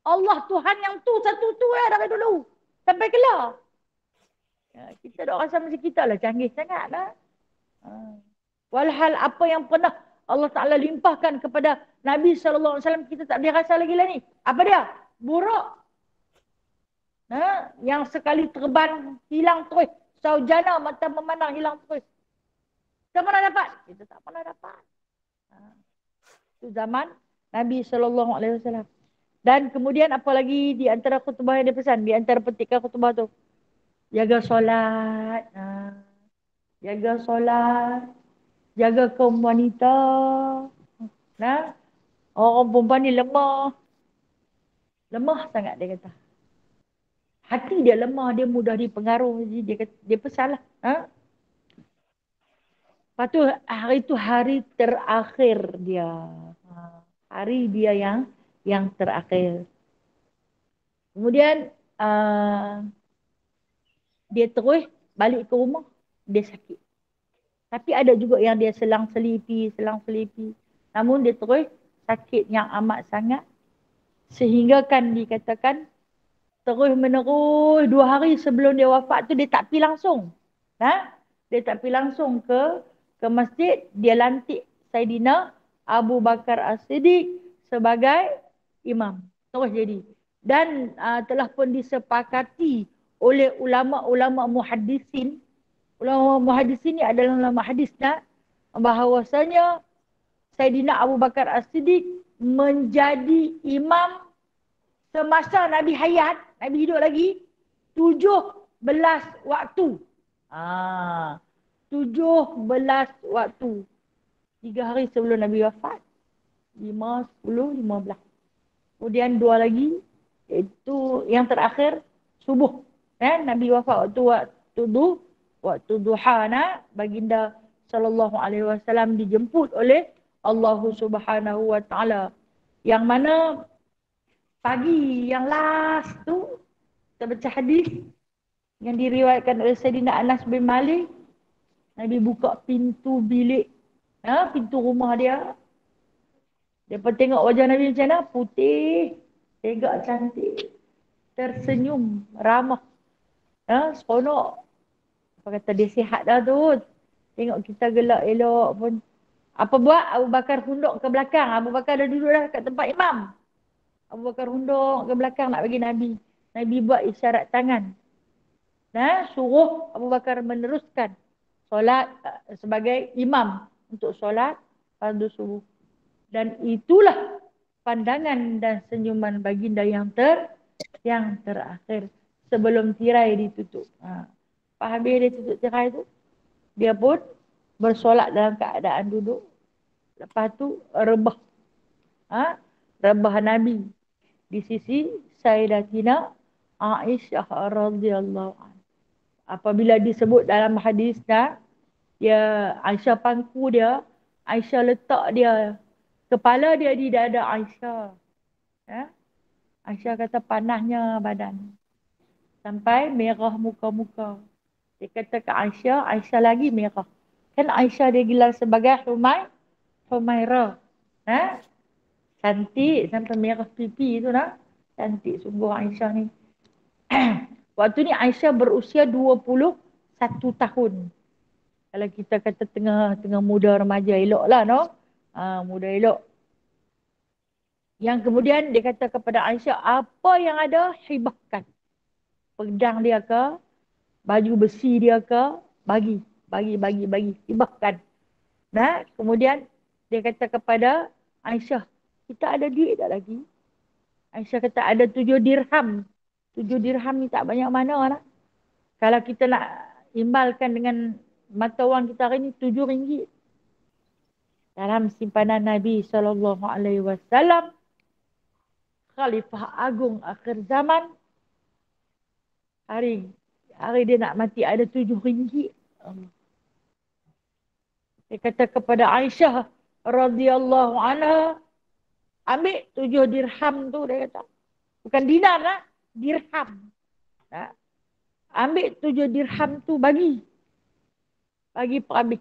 Allah Tuhan yang tu satu tu dari dulu. Sampai kelar. Ya, kita dah rasa macam kita lah canggih sangat lah. Ha. Walhal apa yang pernah Allah Ta'ala limpahkan kepada Nabi SAW, kita tak boleh rasa lagi lah ni. Apa dia? Buruk. Ha? Yang sekali terbang, hilang terus. Saujana mata memandang, hilang terus. Kita pernah dapat? Kita tak pernah dapat. Ha. Itu zaman Nabi SAW. Dan kemudian apa lagi di antara khutbah yang dia pesan? Di antara petikan khutbah tu. Jaga solat. Ha. Jaga solat. Jaga kaum wanita. Nah, orang perempuan ni lemah. Lemah sangat dia kata. Hati dia lemah, dia mudah dipengaruh. Jadi dia pesan lah. Ha? Lepas tu hari tu hari terakhir dia. Ha. Hari dia yang terakhir. Kemudian dia terus balik ke rumah. Dia sakit. Tapi ada juga yang dia selang selipi. Namun dia terus sakit yang amat sangat. Sehingga kan dikatakan terus menerus 2 hari sebelum dia wafat tu dia tak pergi langsung. Ha? Dia tak pergi langsung ke masjid. Dia lantik Saidina Abu Bakar As-Siddiq sebagai imam. Terus jadi. Dan telah pun disepakati oleh ulama-ulama muhaddisin. Ulama muhaddisin ni adalah ulama hadis nak bahawasanya Saidina Abu Bakar As-Siddiq menjadi imam semasa Nabi hayat, Nabi hidup lagi, 17 waktu. 17 waktu. 3 hari sebelum Nabi wafat. 5, 10, 15. Kemudian 2 lagi, iaitu yang terakhir, subuh. Nabi wafat waktu duha nak, baginda sallallahu alaihi wasallam dijemput oleh Allah Subhanahu wa taala. Yang mana pagi yang last tu, kita baca hadis yang diriwayatkan oleh Sayyidina Anas bin Malik. Nabi buka pintu bilik, pintu rumah dia. Dia pun tengok wajah Nabi macam mana? Putih, tegak cantik, tersenyum, ramah. Seronok. Apa kata dia sihat dah tu. Tengok kita gelak elok pun. Apa buat? Abu Bakar hunduk ke belakang. Abu Bakar dah duduk dah kat tempat imam. Abu Bakar hunduk ke belakang nak bagi Nabi. Nabi buat isyarat tangan. Suruh Abu Bakar meneruskan solat sebagai imam untuk solat fardu subuh. Dan itulah pandangan dan senyuman baginda yang terakhir sebelum tirai ditutup. Habis dia tutup tirai tu, dia pun bersolat dalam keadaan duduk. Lepas tu rebah. Rebah Nabi di sisi Sayyidatina Aisyah radhiyallahu anha. Apabila disebut dalam hadis dah, dia Aisyah pangku dia, Aisyah letak dia, kepala dia di dada Aisyah. Aisyah kata panasnya badan. Sampai merah muka-muka. Dia kata ke Aisyah, Aisyah lagi merah. Kan Aisyah dia gelar sebagai Humairah. Cantik sampai merah pipi tu nak. Cantik sungguh Aisyah ni. Waktu ni Aisyah berusia 21 tahun. Kalau kita kata tengah muda remaja, elok lah no. Muda elok. Yang kemudian dia kata kepada Aisyah, apa yang ada hibahkan. Pedang dia ke, baju besi dia ke, bagi. Hibahkan. Kemudian dia kata kepada Aisyah, kita ada duit tak lagi? Aisyah kata ada 7 dirham. 7 dirham ni tak banyak mana lah. Kalau kita nak imbalkan dengan mata wang kita hari ni, 7 ringgit. Dalam simpanan Nabi SAW, Khalifah Agung akhir zaman, hari dia nak mati ada 7 ringgit. Dia kata kepada Aisyah radhiyallahu anha, ambil 7 dirham tu, dia kata. Bukan dinar lah, dirham. Ambil 7 dirham tu bagi perhabis.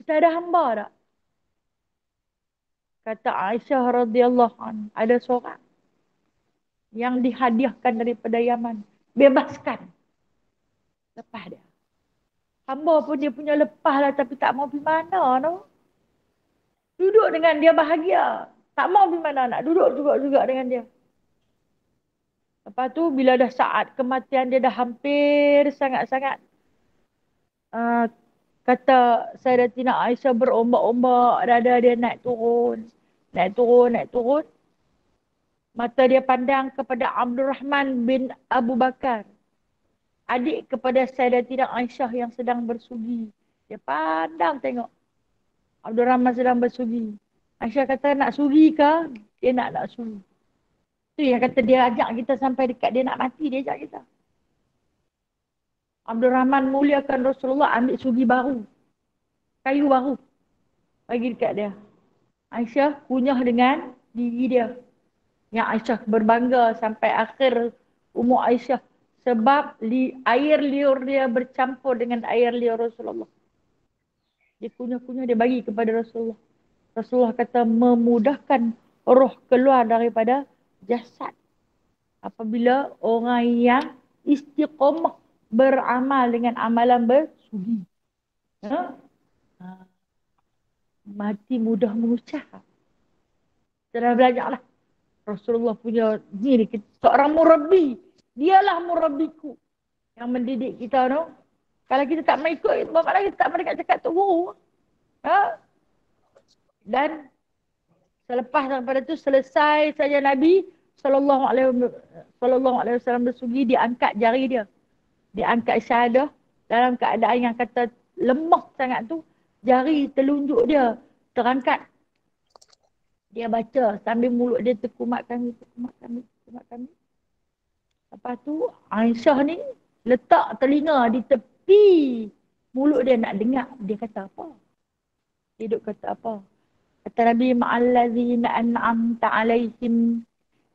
Kita Aisyah ada hamba tak? Kata Aisyah radhiyallahu anha, ada seorang yang dihadiahkan daripada Yaman. Bebaskan. Lepas dia. Hamba pun dia punya lepas lah tapi tak mau pergi mana no. Duduk dengan dia bahagia. Tak mau pergi mana, nak duduk juga dengan dia. Lepas tu bila dah saat kematian dia dah hampir sangat-sangat. Kata Sayyidatina Aisyah berombak-ombak, dada dia naik turun. Naik turun. Mata dia pandang kepada Abdul Rahman bin Abu Bakar. Adik kepada Sayyidatina Aisyah yang sedang bersugi. Dia pandang tengok. Abdul Rahman sedang bersugi. Aisyah kata nak sugi ke? Dia nak sugi. Tu yang kata dia ajak kita sampai dekat dia nak mati, dia ajak kita. Abdul Rahman muliakan Rasulullah ambil sugi baru. Kayu baru. Bagi dekat dia. Aisyah kunyah dengan gigi dia. Yang Aisyah berbangga sampai akhir umur Aisyah. Sebab air liur dia bercampur dengan air liur Rasulullah. Dia kunyah-kunyah dia bagi kepada Rasulullah. Rasulullah kata memudahkan roh keluar daripada jasad. Apabila orang yang istiqamah beramal dengan amalan bersugi. Mati mudah mengucap. Kita belajarlah. Rasulullah punya diri. Seorang murabbi. Dialah murabbiku. Yang mendidik kita. No? Kalau kita tak mau ikut, malah kita tak mau dekat cakap tu guru. Dan selepas daripada itu selesai saja Nabi sallallahu alaihi wasallam bersugi, diangkat jari dia. Diangkat syahadah dalam keadaan yang kata lemah sangat tu, jari telunjuk dia terangkat. Dia baca sambil mulut dia terkumat kami. Lepas tu Aisyah ni letak telinga di tepi mulut dia nak dengar dia kata apa. Dia duk kata apa? Kata Nabi ma'allazina an'amta alaihim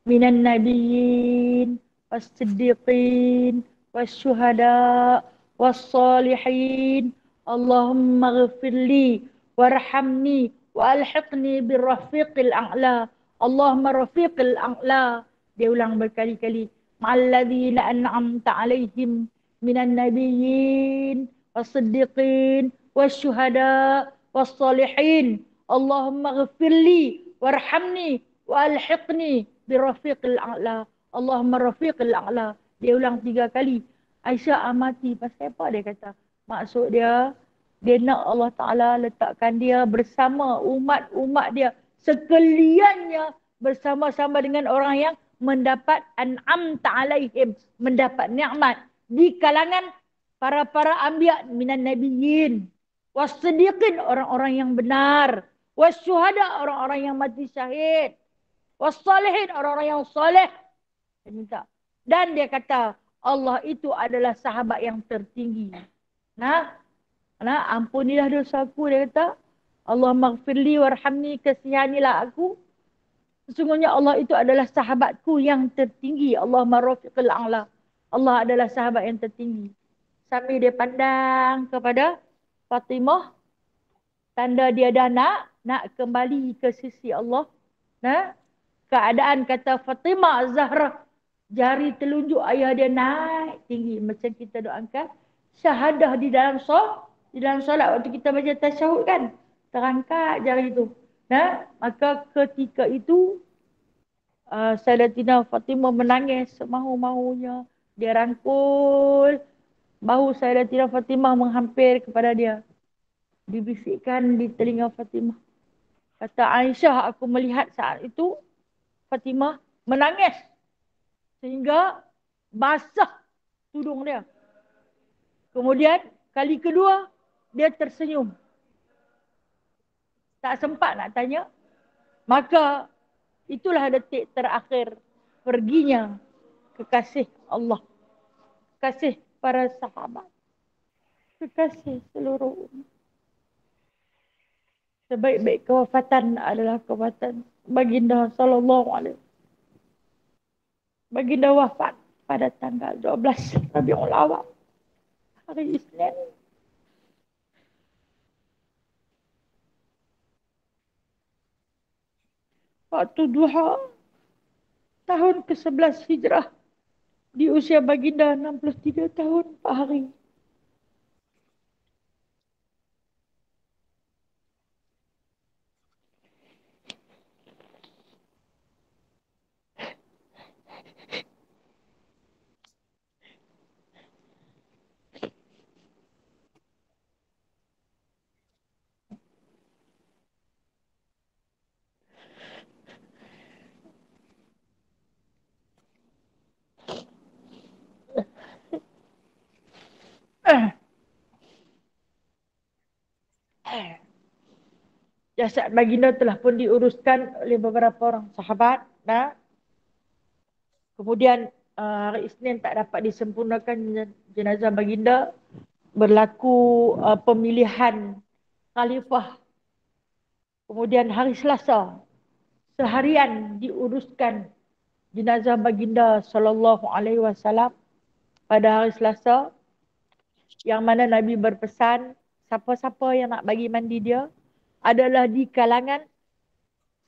minan nabiyyin was-siddiqin was-syuhada was-salihin. Allahumma ghafirli warhamni wa'alhiqni birrafiqil a'la. Allahumma rafiqil a'la. Dia ulang berkali-kali. Ma'allazina an'amta alaihim minan nabiyyin was-siddiqin was-syuhada was-salihin. Allahumma ghafirli warhamni wa'alhiqni birrafiqil a'la. Allahumma rafiqil a'la. Dia ulang 3 kali. Aisyah amati. Pasal apa dia kata? Maksud dia nak Allah Ta'ala letakkan dia bersama umat-umat dia. Sekaliannya bersama-sama dengan orang yang mendapat an'amta alaihim. Mendapat nikmat. Di kalangan para anbiya minan nabiyyin. Was-siddiqin, orang-orang yang benar. Was-syuhada, orang-orang yang mati syahid. Was-salihin, orang-orang yang soleh. Dan dia kata, Allah itu adalah sahabat yang tertinggi. Ampunilah dosaku, dia kata. Allah maghfirli warhamni, kasihanilah aku. Sesungguhnya Allah itu adalah sahabatku yang tertinggi. Allah marafiqil a'la. Allah adalah sahabat yang tertinggi. Sambil dia pandang kepada Fatimah. Tanda dia dah nak kembali ke sisi Allah. Keadaan kata Fatimah Zahra. Jari telunjuk ayah dia naik tinggi. Macam kita doakan. Syahadah di dalam solat. Waktu kita baca tasyahud kan. Terangkat jari itu. Maka ketika itu. Sayyidatina Fatimah menangis semahu-mahunya. Dia rangkul. Bahu Sayyidatina Fatimah menghampir kepada dia. Dibisikkan di telinga Fatimah. Kata Aisyah, aku melihat saat itu Fatimah menangis. Sehingga basah tudung dia. Kemudian kali kedua dia tersenyum. Tak sempat nak tanya. Maka itulah detik terakhir perginya kekasih Allah. Kekasih para sahabat. Kekasih seluruh umat. Sebaik-baik kewafatan adalah kewafatan Baginda sallallahu alaihi wasallam. Baginda wafat pada tanggal 12 Rabiul Awal, hari Isnin. waktu duha tahun ke-11 Hijrah di usia baginda 63 tahun 4 hari. Jasad baginda telah pun diuruskan oleh beberapa orang sahabat. Nah, kemudian hari Isnin tak dapat disempurnakan jenazah baginda. Berlaku pemilihan khalifah. Kemudian hari Selasa seharian diuruskan jenazah baginda sallallahu alaihi wasallam pada hari Selasa, yang mana Nabi berpesan siapa-siapa yang nak bagi mandi dia adalah di kalangan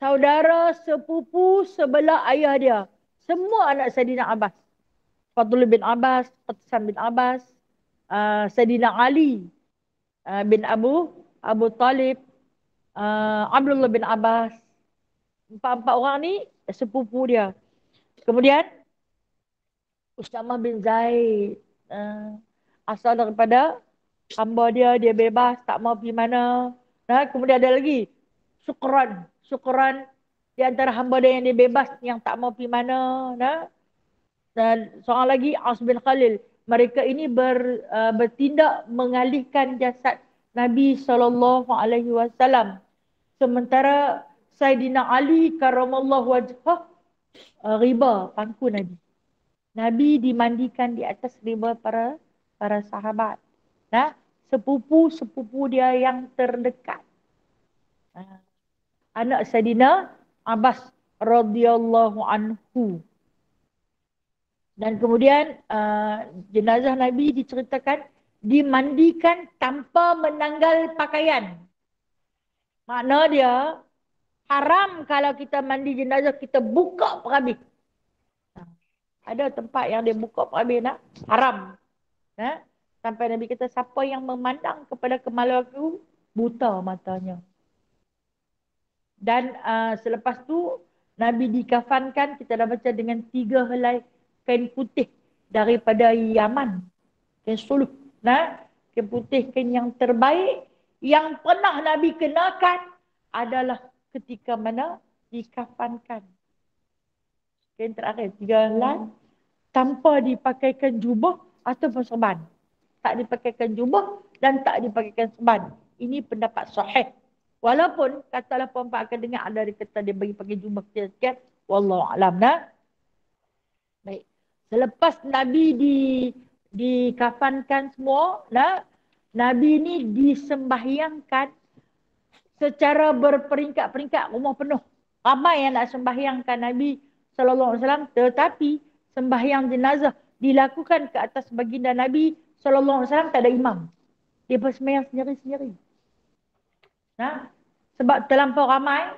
saudara sepupu sebelah ayah dia. Semua anak Saidina Abbas. Fadl bin Abbas, Qatsan bin Abbas, Saidina Ali bin Abu Talib, Abdullah bin Abbas. Empat-empat orang ni sepupu dia. Kemudian Ustamah bin Zaid, asal daripada hamba dia, dia bebas, tak mau pergi mana. Nah, kemudian ada lagi Syukran di antara hamba dia yang dia bebas, yang tak mau pergi mana. Nah, dan seorang lagi Aus bin Khalil. Mereka ini bertindak mengalihkan jasad Nabi SAW. Sementara Saidina Ali karamallahu wajhah riba pangku Nabi. Nabi dimandikan di atas riba para sahabat. Nah, sepupu dia yang terdekat. Anak Saidina Abbas radhiyallahu anhu. Dan kemudian jenazah Nabi diceritakan dimandikan tanpa menanggal pakaian. Makna dia haram kalau kita mandi jenazah kita buka perabih. Ada tempat yang dia buka perabih nak haram. Sampai Nabi kata siapa yang memandang kepada kemaluan aku buta matanya. Dan selepas tu Nabi dikafankan, kita dah baca, dengan 3 helai kain putih daripada Yaman. Kain suluk. Kain putih, kain yang terbaik yang pernah Nabi kenakan adalah ketika mana dikafankan. Kain terakhir 3 helai tanpa dipakaikan jubah ataupun serban. Tak dipakaikan jubah dan tak dipakaikan serban. Ini pendapat sahih. Walaupun katalah perempuan akan dengar ada dia kata dia bagi pakai jubah sekian. Wallahu alam. Baik. Selepas Nabi dikafankan semua, Nabi ni disembahyangkan secara berperingkat-peringkat, rumah penuh. Ramai yang nak sembahyangkan Nabi sallallahu alaihi wasallam, tetapi sembahyang jenazah dilakukan ke atas baginda Nabi sallallahu alaihi wasallam tak ada imam. Dia bersembahyang sendiri-sendiri. Sebab terlampau ramai,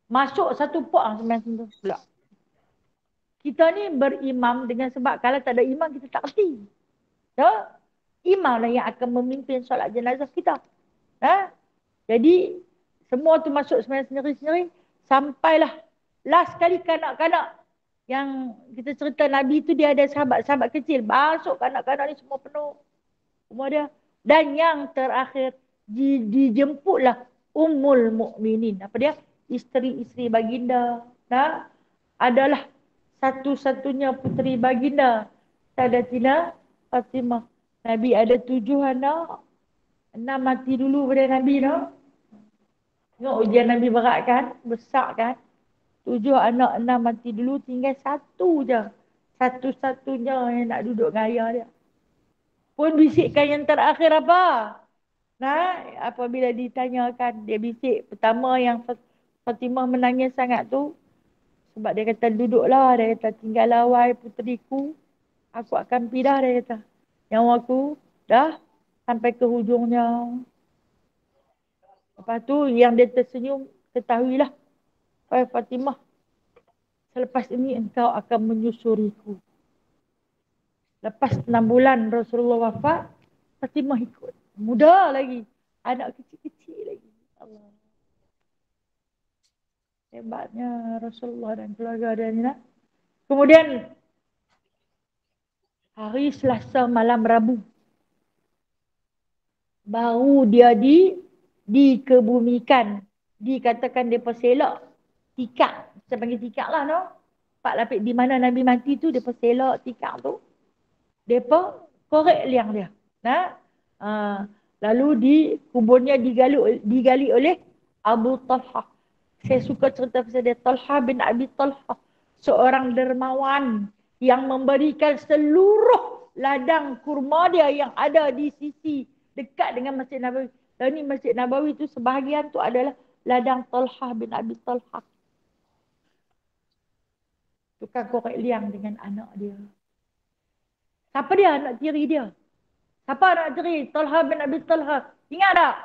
masuk satu puak sembahyang sendiri pula. Kita ni berimam dengan sebab kalau tak ada imam kita tak kerti. Imam lah yang akan memimpin solat jenazah kita. Jadi semua tu masuk sembahyang sendiri-sendiri sampailah last kali kanak-kanak yang kita cerita Nabi tu dia ada sahabat-sahabat kecil. Masuk kanak-kanak ni semua penuh rumah dia. Dan yang terakhir dijemputlah Ummul Mukminin. Apa dia? Isteri-isteri baginda. Adalah satu-satunya puteri baginda Sayyidatina Fatimah. Nabi ada 7 anak. 6 mati dulu pada Nabi tu. Tengok ujian Nabi berat kan? Besar kan? 7 anak, 6 mati dulu. Tinggal 1 je. Satu-satunya yang nak duduk dengan ayah dia. Pun bisikkan yang terakhir apa? Apabila ditanyakan, dia bisik pertama yang Fatimah menangis sangat tu. Sebab dia kata duduklah, dia kata tinggallah wahai puteriku. Aku akan pindah, dia kata. Yang aku dah sampai ke hujungnya. Lepas tu yang dia tersenyum, ketahuilah Wahai Fatimah, selepas ini engkau akan menyusuriku. Lepas 6 bulan Rasulullah wafat, Fatimah ikut. Muda lagi. Anak kecil-kecil lagi. Allah. Hebatnya Rasulullah dan keluarga dia ni. Kemudian hari Selasa malam Rabu, baru dia dikebumikan. Dikatakan dia selok tikar. Kita panggil tikar lah, no? Pak lapik di mana Nabi mati tu, dia selok tikar tu. Dia korek liang dia. Nah, lalu di kuburnya digali oleh Abu Talha. Saya suka cerita pasal dia, Talha bin Abi Talha, seorang dermawan yang memberikan seluruh ladang kurma dia yang ada di sisi dekat dengan Masjid Nabawi. Dan ni Masjid Nabawi tu sebahagian tu adalah ladang Talha bin Abi Talha. Tukang korek liang dengan anak dia. Siapa dia anak tiri dia? Siapa anak tiri? Talha bin Abi Talha. Ingat tak?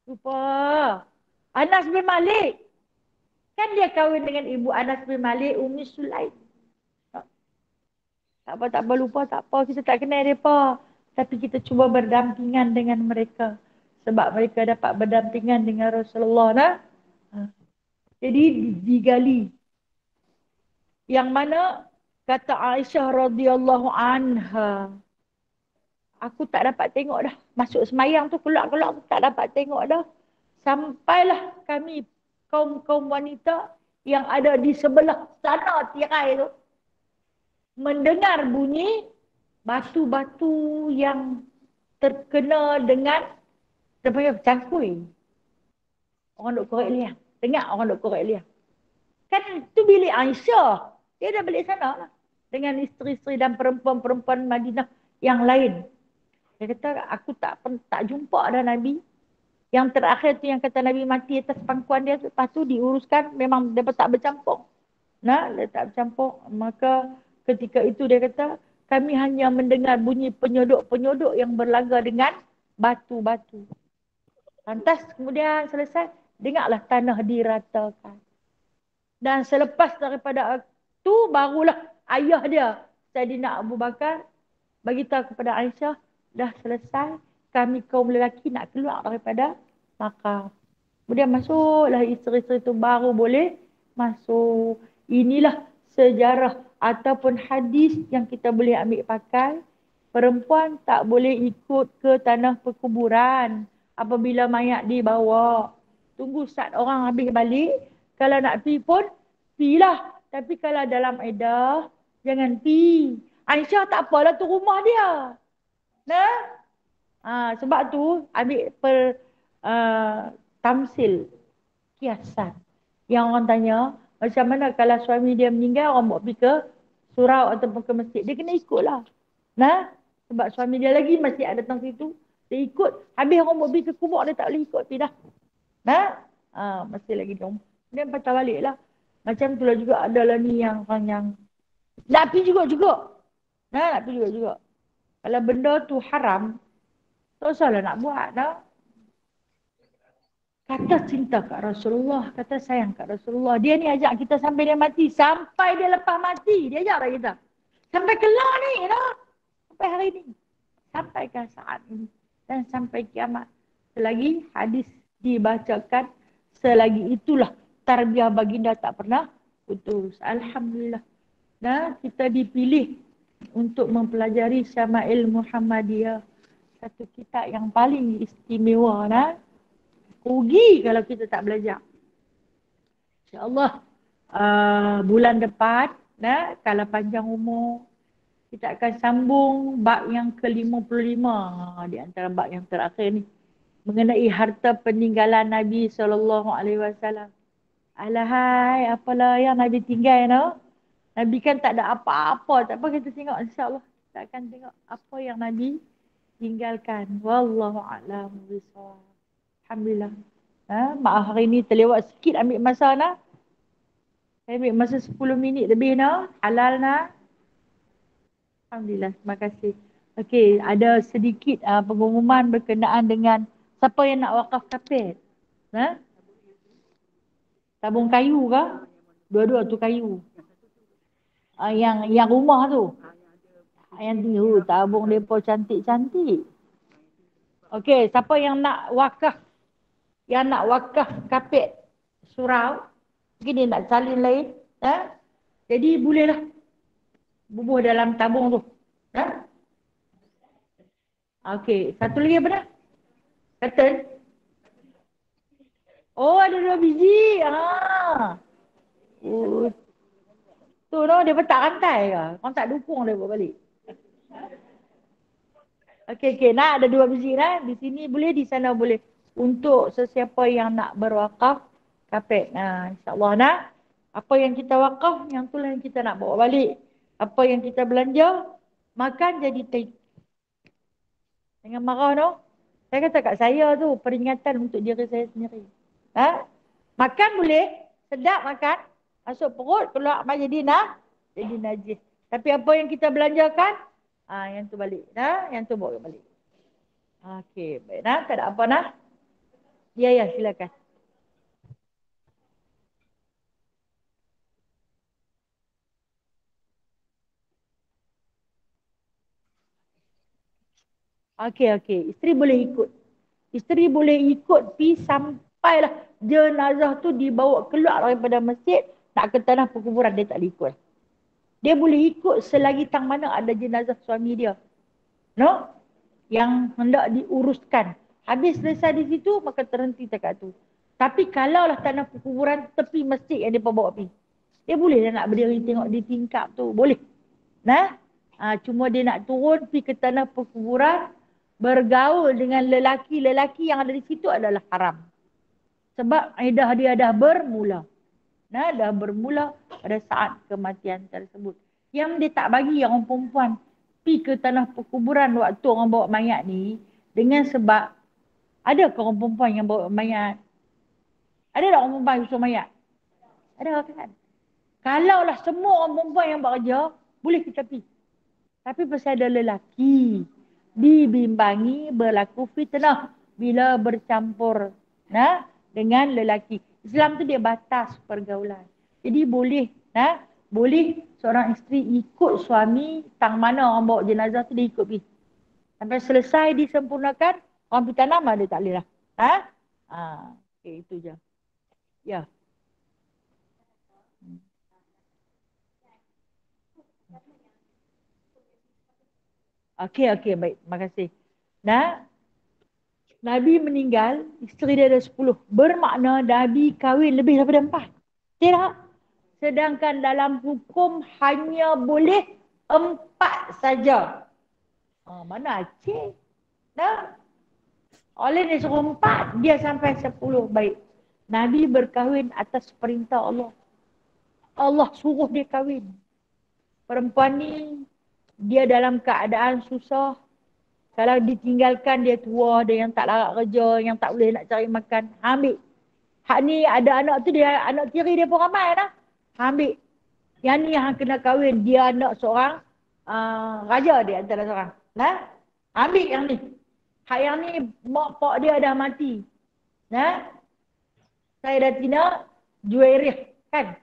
Lupa. Anas bin Malik. Kan dia kahwin dengan ibu Anas bin Malik, Ummi Sulaim. Tak apa, lupa, tak apa. Kita tak kenal mereka. Tapi kita cuba berdampingan dengan mereka. Sebab mereka dapat berdampingan dengan Rasulullah. Nah? Jadi digali. Yang mana kata Aisyah radhiyallahu anha, aku tak dapat tengok dah. Masuk semayang tu keluar aku tak dapat tengok dah. Sampailah kami kaum wanita yang ada di sebelah sana tirai tu mendengar bunyi batu-batu yang terkena dengan cangkui. Orang duk korek liang. Dengar orang duk korek liang. Kan tu bilik Aisyah. Dia dah balik sana lah. Dengan isteri-isteri dan perempuan-perempuan Madinah yang lain. Dia kata, aku tak jumpa dah Nabi. Yang terakhir tu yang kata Nabi mati atas pangkuan dia. Lepas tu diuruskan, memang dia tak bercampur. Nah, dia tak bercampur. Maka ketika itu dia kata, kami hanya mendengar bunyi penyodok-penyodok yang berlaga dengan batu-batu. Lantas kemudian selesai, dengarlah tanah diratakan. Dan selepas daripada itu, barulah ayah dia, Saidina Abu Bakar, beritahu kepada Aisyah, dah selesai, kami kaum lelaki nak keluar daripada Makkah. Kemudian masuklah isteri-isteri itu baru boleh masuk. Inilah sejarah ataupun hadis yang kita boleh ambil pakai. Perempuan tak boleh ikut ke tanah perkuburan apabila mayat dibawa. Tunggu saat orang habis balik. Kalau nak pergi pun, pergilah. Tapi kalau dalam edah, jangan pergi. Aisyah tak apalah, tu rumah dia. Nah? Sebab tu, ambil tamsil, kiasan. Yang orang tanya, macam mana kalau suami dia meninggal, orang bawa pergi ke surau ataupun ke masjid. Dia kena ikut lah. Nah? Sebab suami dia lagi masih ada datang situ. Dia ikut. Habis orang bawa pergi ke kubur, dia tak boleh ikut. Tidak. Nah? Masih lagi dia. Dia patah balik lah. Macam tu lah juga adalah ni yang nak pergi juga. Nah, nak pergi juga. Kalau benda tu haram, tak usahlah nak buat dah. Kata cinta kat Rasulullah, kata sayang kat Rasulullah. Dia ni ajak kita sampai dia mati. Sampai dia lepas mati, dia ajaklah kita. Sampai kelar ni dah. Sampai hari ni. Sampaikan saat ini. Dan sampai kiamat. Selagi hadis dibacakan, selagi itulah tarbiyah baginda tak pernah putus. Alhamdulillah. Dan kita dipilih untuk mempelajari Syama'il Muhammadiyah. Satu kitab yang paling istimewa. Rugi kalau kita tak belajar. InsyaAllah bulan depan, kalau panjang umur, kita akan sambung bab yang ke-55 di antara bab yang terakhir ni. Mengenai harta peninggalan Nabi SAW. Alahai, apalah yang Nabi tinggal, no? Nabi kan tak ada apa-apa. Tak apa kita tengok, insyaAllah. Kita akan tengok apa yang Nabi tinggalkan. Wallahu'alam bishawab. Alhamdulillah. Maaf hari ni terlewat sikit ambil masa nak. Saya ambil masa 10 minit lebih nak. Halal nak. Alhamdulillah. Terima kasih. Okey, ada sedikit pengumuman berkenaan dengan siapa yang nak wakaf kapit. Tabung kayu ke? Dua-dua tu kayu. Yang rumah tu. Yang tinggi. Tabung mereka cantik-cantik. Okey, siapa yang nak wakaf? Yang nak wakaf kapet surau. Mungkin dia nak salin lain. Jadi bolehlah bubuh dalam tabung tu. Okey, satu lagi apa dah? Curtain. Oh, ada 2 biji. Tu dia letak rantai ke? Kau tak dukung dia buat balik. Okey, nak ada 2 biji lah. Di sini boleh, di sana boleh. Untuk sesiapa yang nak berwakaf kapet. InsyaAllah nak. Apa yang kita wakaf, yang itulah yang kita nak bawa balik. Apa yang kita belanja, makan jadi take. Jangan marah no. Saya kata kat saya tu, peringatan untuk diri saya sendiri. Makan boleh, sedap makan. Masuk perut, keluar jadi najis. Tapi apa yang kita belanjakan, yang tu balik. Yang tu bawa balik. Okey, baik. Tak ada apa nak? Ya, silakan. Okey. Isteri boleh ikut. Isteri boleh ikut pergi sampailah jenazah tu dibawa keluar daripada masjid nak ke tanah perkuburan, dia tak boleh ikut. Dia boleh ikut selagi tang mana ada jenazah suami dia. No? Yang hendak diuruskan. Habis selesai di situ, maka terhenti dekat tu. Tapi kalaulah tanah perkuburan tepi masjid yang dia bawa pergi, dia boleh nak berdiri tengok di tingkap tu. Boleh. Cuma dia nak turun pergi ke tanah perkuburan, bergaul dengan lelaki-lelaki yang ada di situ adalah haram. Sebab iddah dia dah bermula. Dah bermula pada saat kematian tersebut. Yang dia tak bagi yang orang perempuan pergi ke tanah perkuburan waktu orang bawa mayat ni, dengan sebab ada ke orang perempuan yang bawa mayat? Ada tak orang perempuan yang usul mayat? Ada kan? Kalaulah semua orang perempuan yang bekerja, boleh kita pergi. Tapi pasal ada lelaki, dibimbangi berlaku fitnah bila bercampur dengan lelaki. Islam tu dia batas pergaulan. Jadi boleh seorang isteri ikut suami tang mana orang bawa jenazah tu, dia ikut pergi. Sampai selesai disempurnakan, orang pergi tanam dia tak boleh lah. Okay, itu je. Ya. Okey, baik. Terima kasih. Nabi meninggal, isteri dia ada 10. Bermakna Nabi kahwin lebih daripada 4. Tidak? Sedangkan dalam hukum hanya boleh 4 saja. Mana Aceh? Oleh dia suruh 4, dia sampai 10. Baik. Nabi berkahwin atas perintah Allah. Allah suruh dia kahwin. Perempuan ni, dia dalam keadaan susah. Kalau ditinggalkan, dia tua, dia yang tak larat kerja, yang tak boleh nak cari makan, ambil. Hak ni ada anak tu, dia anak tiri dia pun ramai dah. Ambil. Yang ni yang kena kahwin, dia anak seorang raja dia antara seorang. Ambil yang ni. Hak yang ni, mak pak dia dah mati. Saya dah tina Juwairiyah, kan?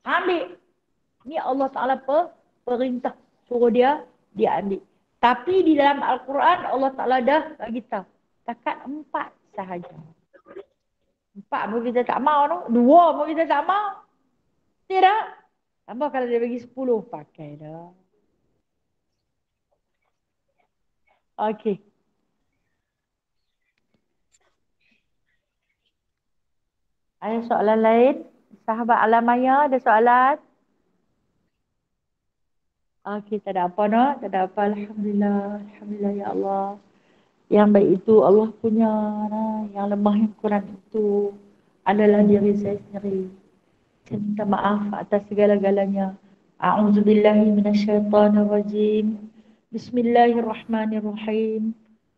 Ambil. Ni Allah Ta'ala perintah. Suruh dia ambil. Tapi di dalam Al-Quran, Allah Ta'ala dah bagi tahu. Takat 4 sahaja. 4 pun kita tak mau tu. 2 pun kita tak mau. Tidak. Tambah kalau dia bagi 10, pakai dah. Okey. Ada soalan lain? Sahabat Alamaya ada soalan? Okey, tak ada apa no? Tak ada apa. Alhamdulillah. Alhamdulillah ya Allah. Yang baik itu Allah punya. Yang lemah yang kurang itu adalah diri saya sendiri. Saya minta maaf atas segala-galanya. A'udzubillahi minasyaitanirrajim. Bismillahirrahmanirrahim.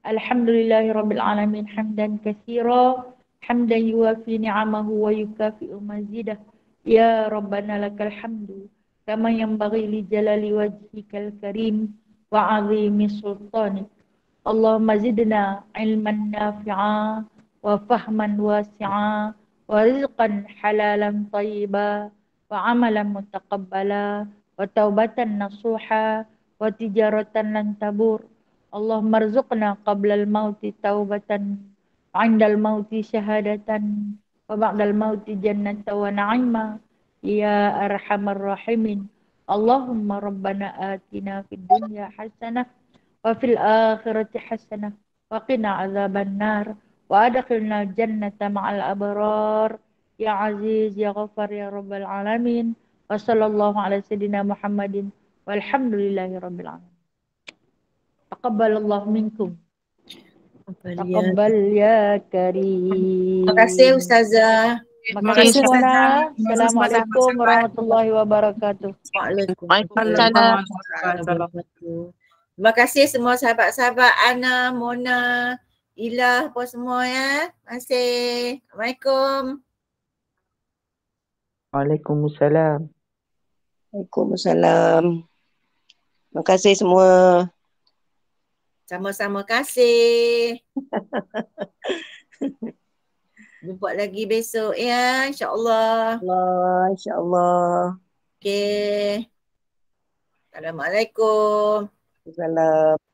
Alhamdulillahirabbil alamin hamdan katsira, hamdan yuwafi ni'amahu wa yukafi'u mazidah. Ya Rabbana lakal hamdu kama yanbaghi li jalali wajhikal karim wa 'azimi sultanik. Allahumma zidna ilman nafi'a wa fahman wasi'a wa rizqan halalan tayyiba وعملا متقبلا وتوبة نصوحا وتجارة لن تبور. اللهم ارزقنا قبل الموت توبة وعند الموت شهادة وبعد الموت جنة ونعيما يا أرحم الراحمين. اللهم ربنا آتنا في الدنيا حسنة وفي الآخرة حسنة وقنا عذاب النار وأدخلنا الجنة مع الأبرار يا عزيز يا غفار يا رب العالمين. وصلى الله على سيدنا محمد والحمد لله رب العالمين. تقبل الله منكم. Taqabbal ya Terima kasih karim. Ustazah. Terima kasih semua Ustazah. nak. Assalamualaikum warahmatullahi wabarakatuh. Waalaikumsalam warahmatullahi wabarakatuh. Terima kasih semua sahabat-sahabat Ana, Mona, Ilah apa semua ya. Terima kasih. Assalamualaikum. Waalaikumsalam. Waalaikumsalam. Terima kasih semua. Sama-sama kasih. Jumpa lagi besok ya, insya-Allah. InsyaAllah. Okey. Assalamualaikum. Assalamualaikum.